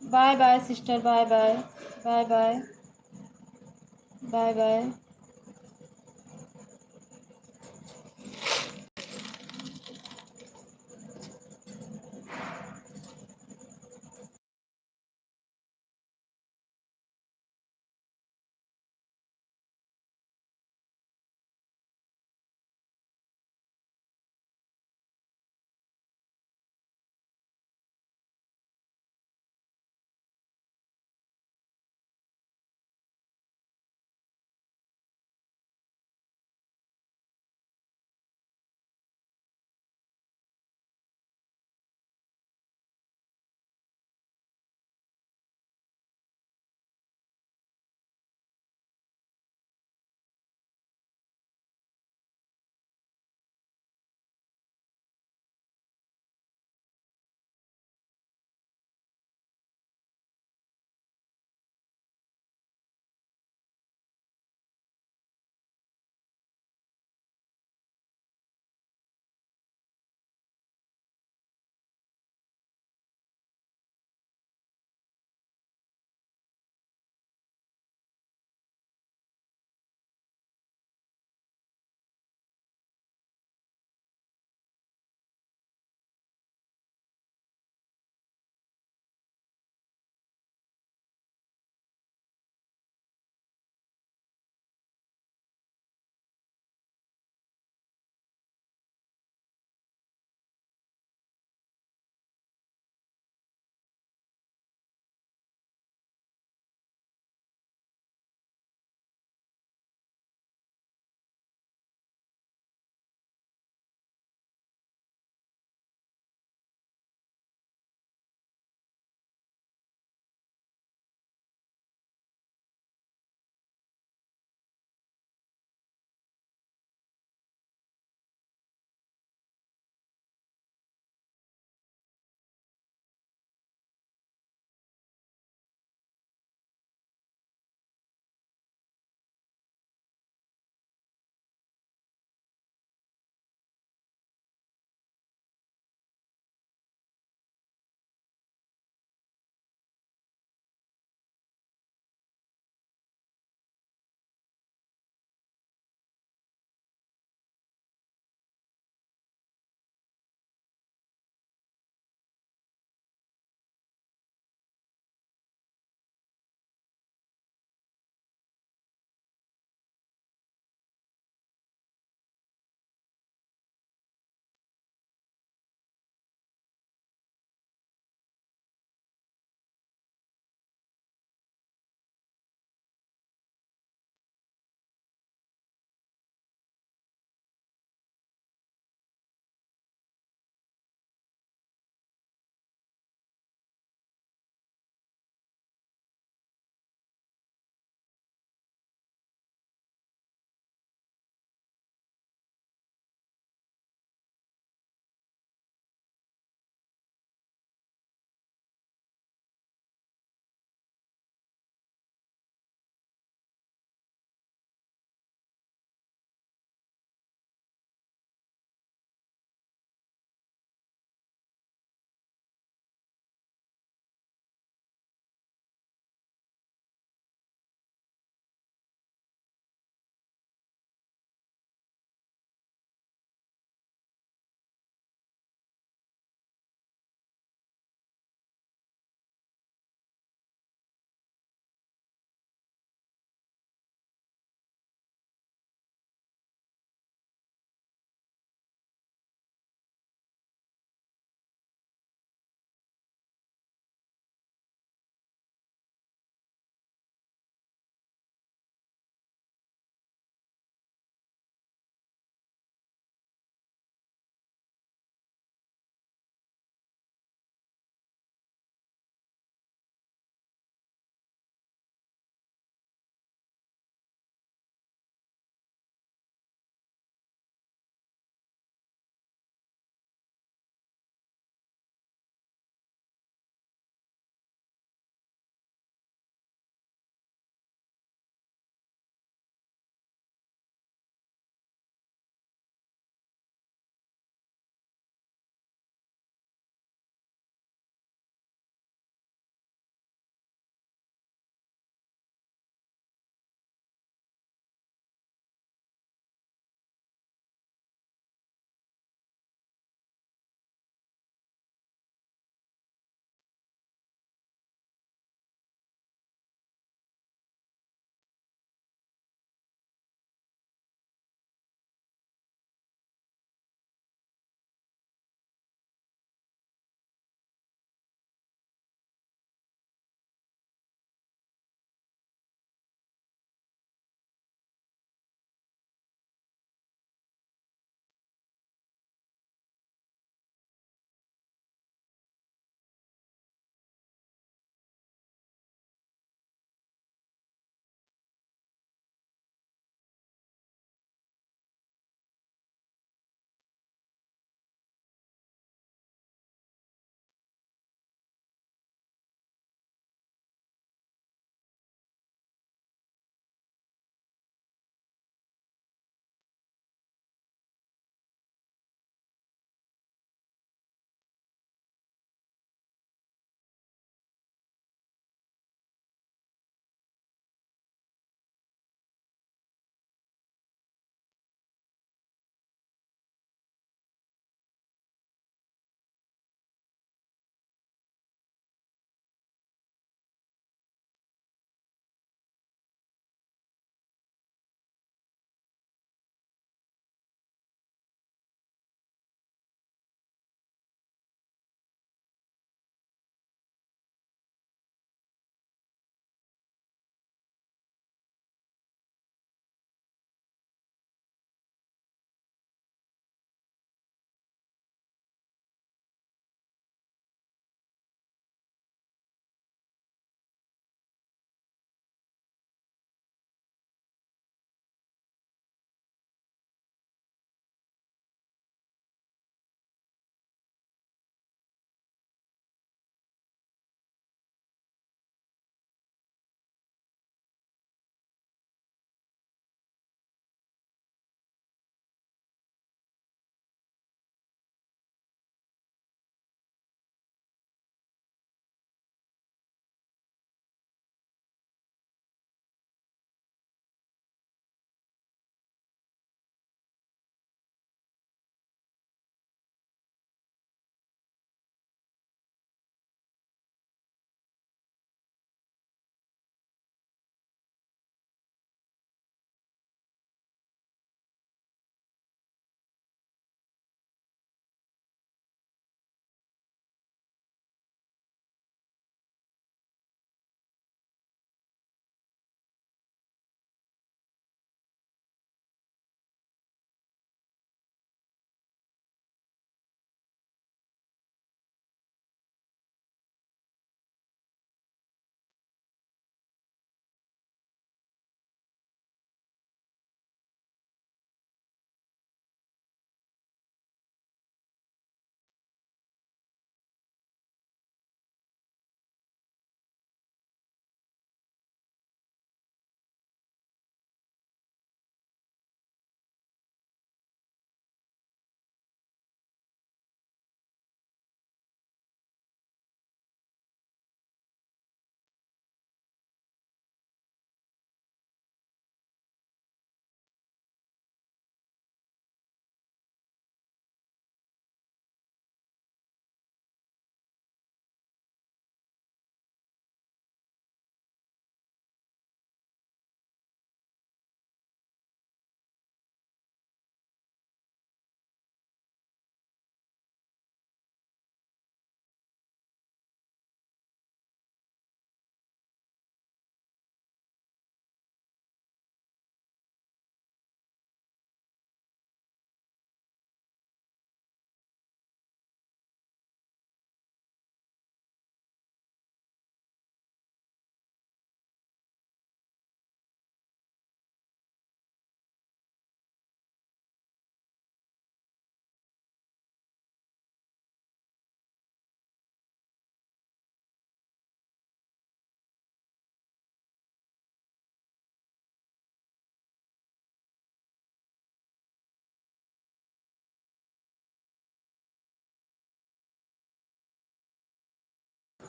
Bye bye sister, bye bye, bye bye, bye bye.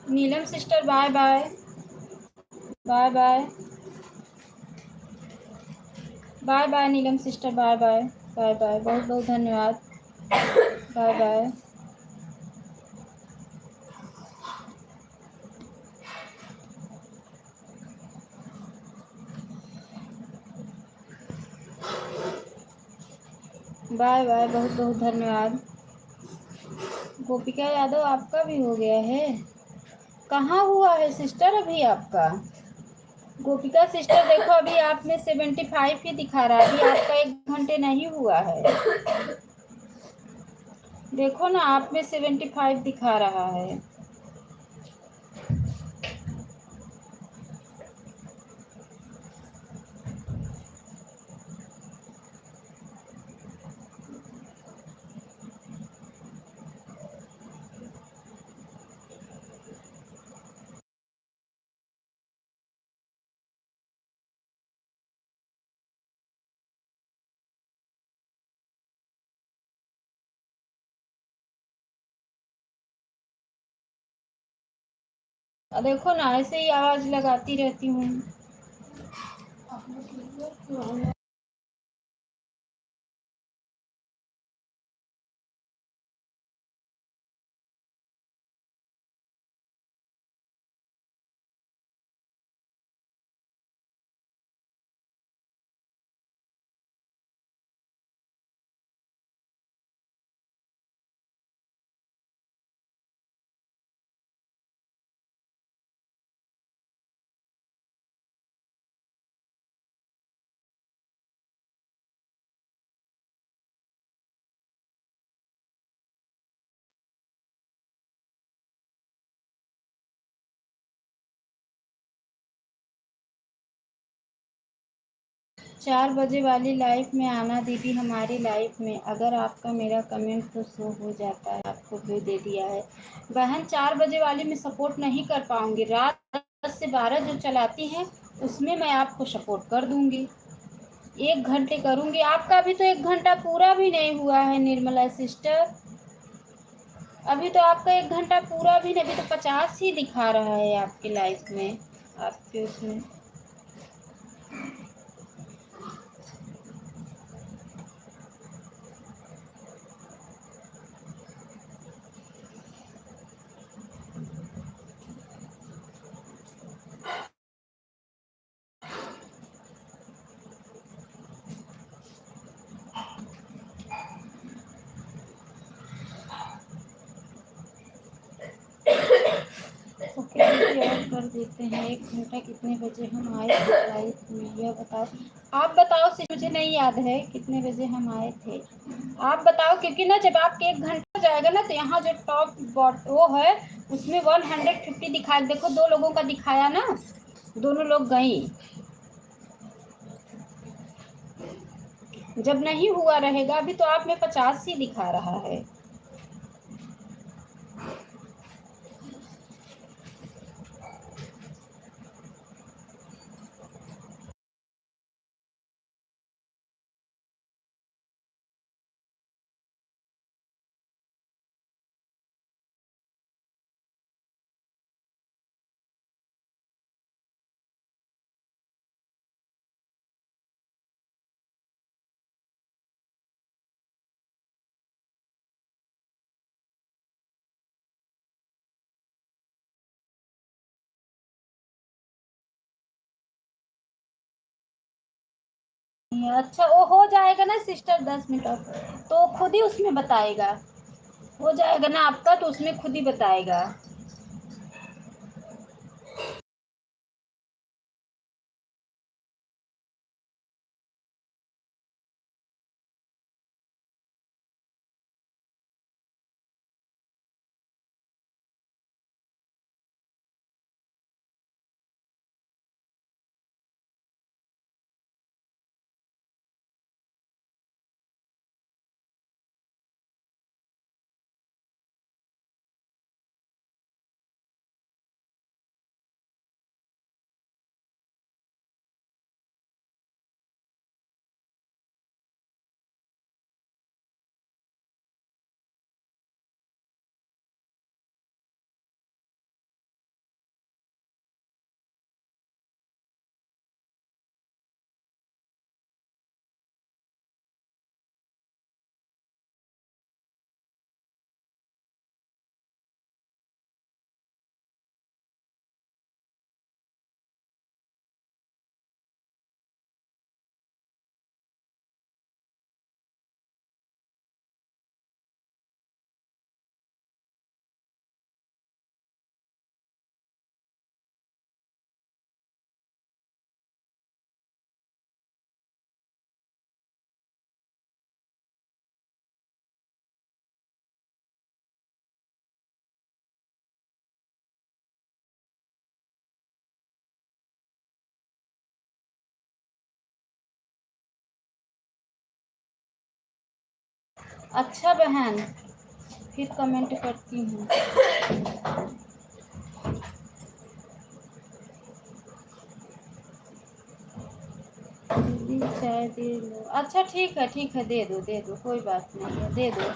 Neelam sister bye bye, bye bye, bye bye Neelam sister, bye bye, bye bye, बहुत बहुत धन्यवाद, बाय बाय। बाय बाय, बहुत बहुत धन्यवाद। गोपिका यादव आपका भी हो गया है? कहाँ हुआ है सिस्टर अभी आपका? गोपिका सिस्टर देखो अभी आप में 75 ही दिखा रहा है, अभी आपका 1 घंटे नहीं हुआ है। देखो ना आप में 75 दिखा रहा है। देखो ना ऐसे ही आवाज लगाती रहती हूँ। चार बजे वाली लाइफ में आना दीदी हमारी लाइफ में, अगर आपका मेरा कमेंट तो शो हो जाता है, आपको भी दे दिया है। बहन 4 बजे वाली में सपोर्ट नहीं कर पाऊंगी, रात 10 से 12 जो चलाती हैं उसमें मैं आपको सपोर्ट कर दूंगी, 1 घंटे करूंगी। आपका अभी तो 1 घंटा पूरा भी नहीं हुआ है निर्मला सिस्टर, अभी तो आपका 1 घंटा पूरा भी नहीं, अभी तो 50 ही दिखा रहा है आपकी लाइफ में, आपके उसमें। ओके दीदी और कर देते हैं, 1 घंटा कितने बजे हम आए थे लाइफ में यह बताओ। आप बताओ मुझे नहीं याद है कितने बजे हम आए थे, आप बताओ, क्योंकि ना जब आपके 1 घंटा जाएगा ना तो यहाँ जो टॉप वो है उसमें 150 दिखाया, देखो 2 लोगों का दिखाया ना, दोनों लोग गई। जब नहीं हुआ रहेगा, अभी तो आप में 50 ही दिखा रहा है। अच्छा वो हो जाएगा ना सिस्टर 10 मिनट तो खुद ही उसमें बताएगा, हो जाएगा ना आपका तो उसमें खुद ही बताएगा। अच्छा बहन, फिर कमेंट करती हूँ। दीदी चाय दे लो। अच्छा ठीक है, दे दो, कोई बात नहीं है, दे दो।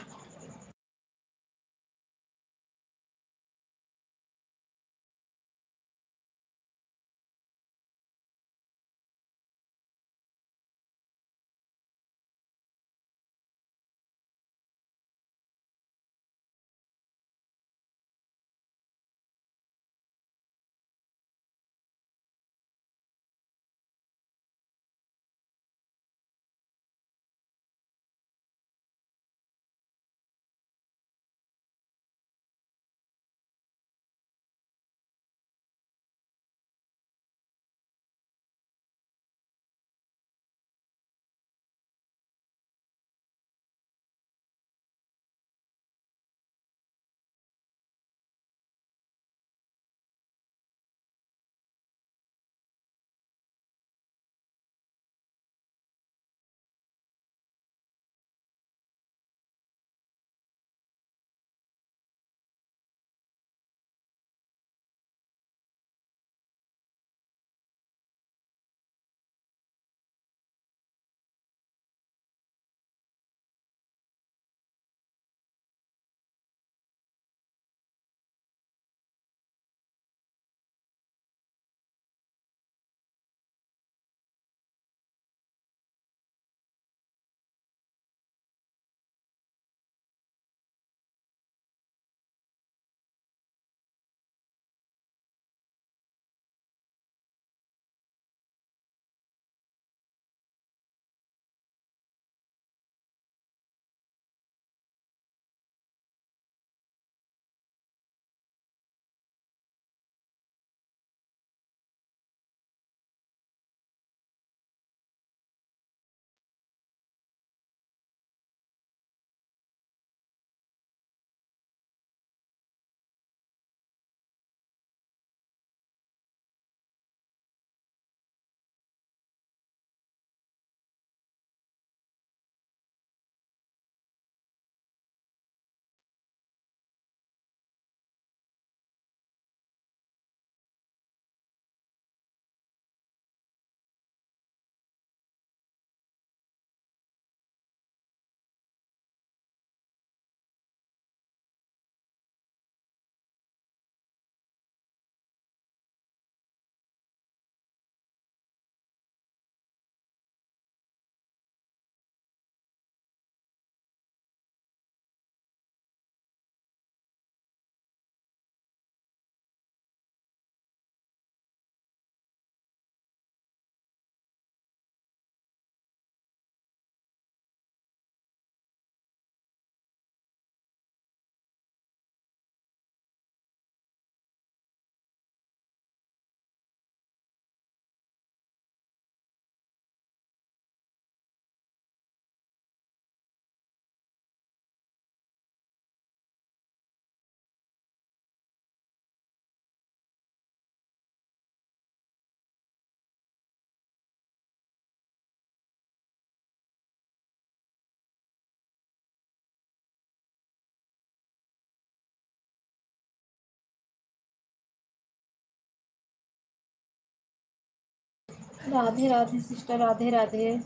राधे राधे सिस्टर, राधे राधे।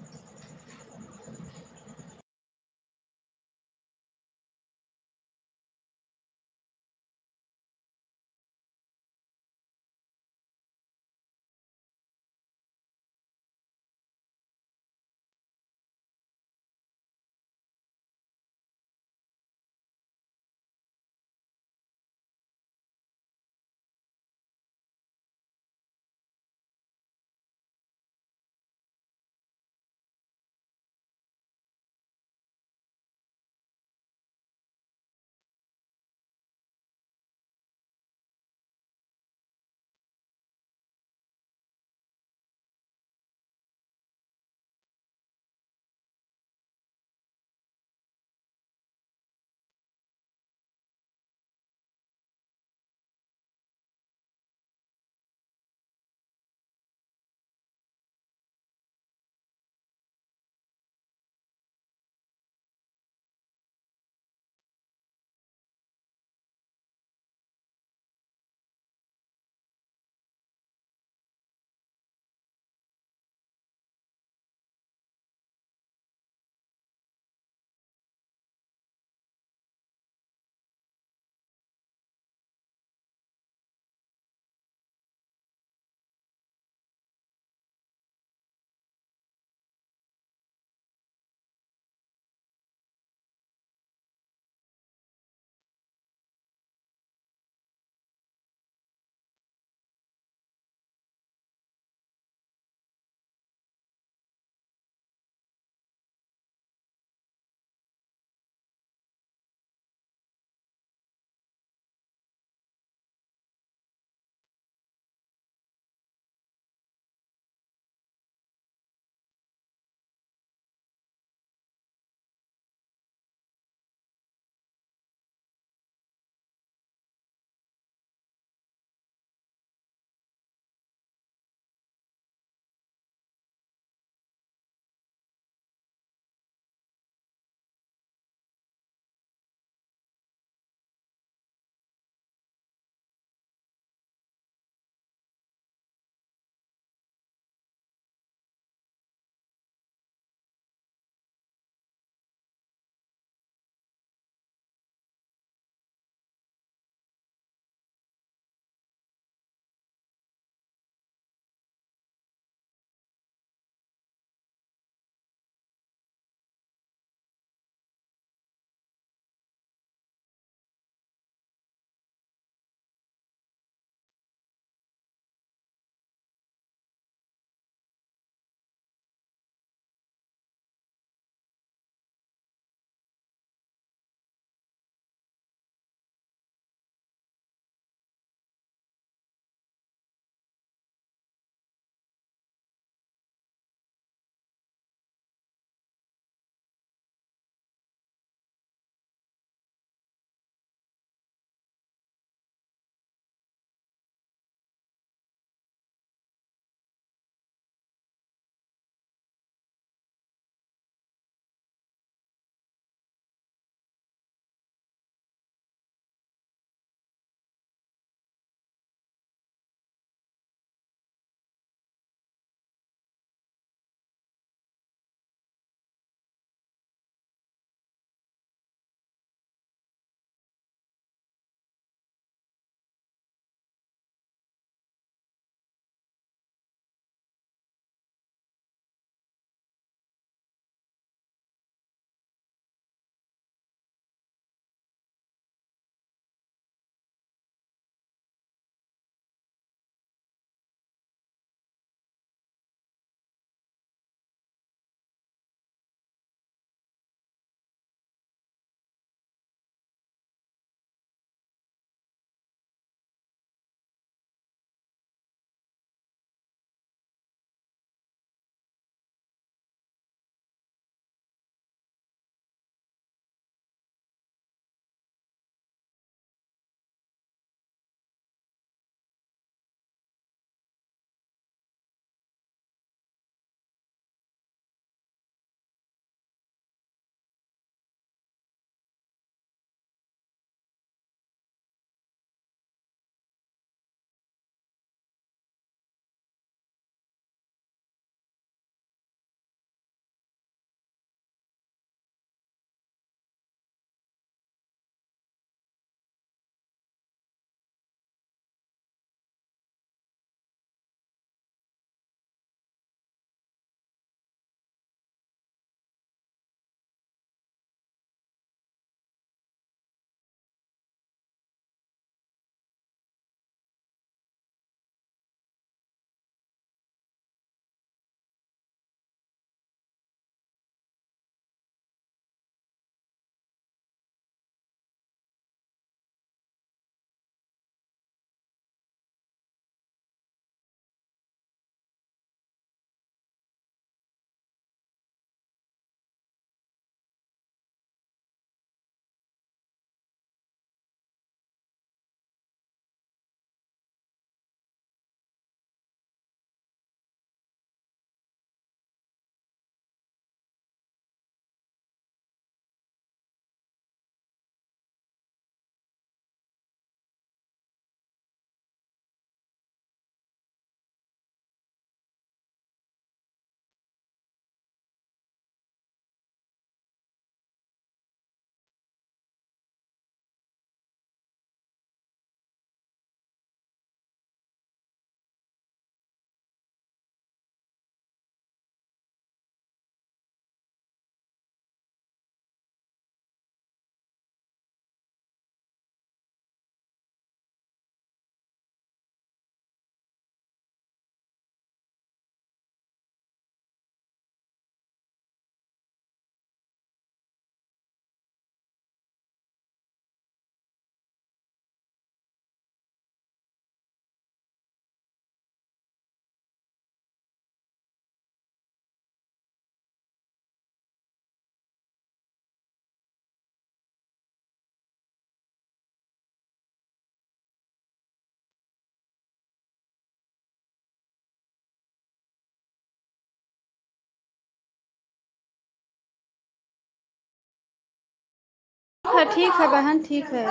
ठीक है बहन, ठीक है।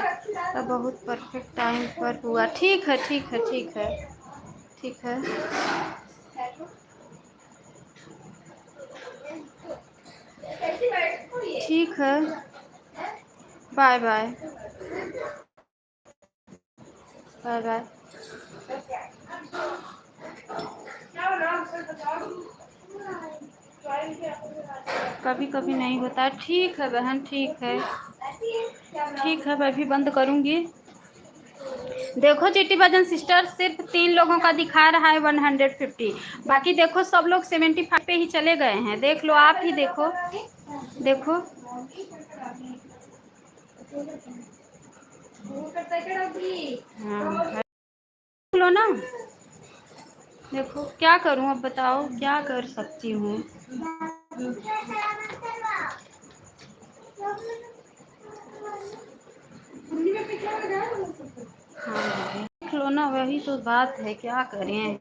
अब बहुत परफेक्ट टाइम पर हुआ। ठीक है, ठीक है, ठीक है, ठीक है। ठीक है, बाय बाय, बाय बाय। कभी कभी नहीं होता। ठीक है बहन, ठीक है, ठीक है। मैं भी बंद करूँगी। देखो चिट्टी भजन सिस्टर, सिर्फ 3 लोगों का दिखा रहा है 150। बाकी देखो सब लोग 75 पे ही चले गए हैं। देख लो, आप ही देखो, देखो। हाँ, देख लो ना। देखो क्या करूं, अब बताओ क्या कर सकती हूँ। हाँ देख लो ना, वही तो बात है, क्या करें।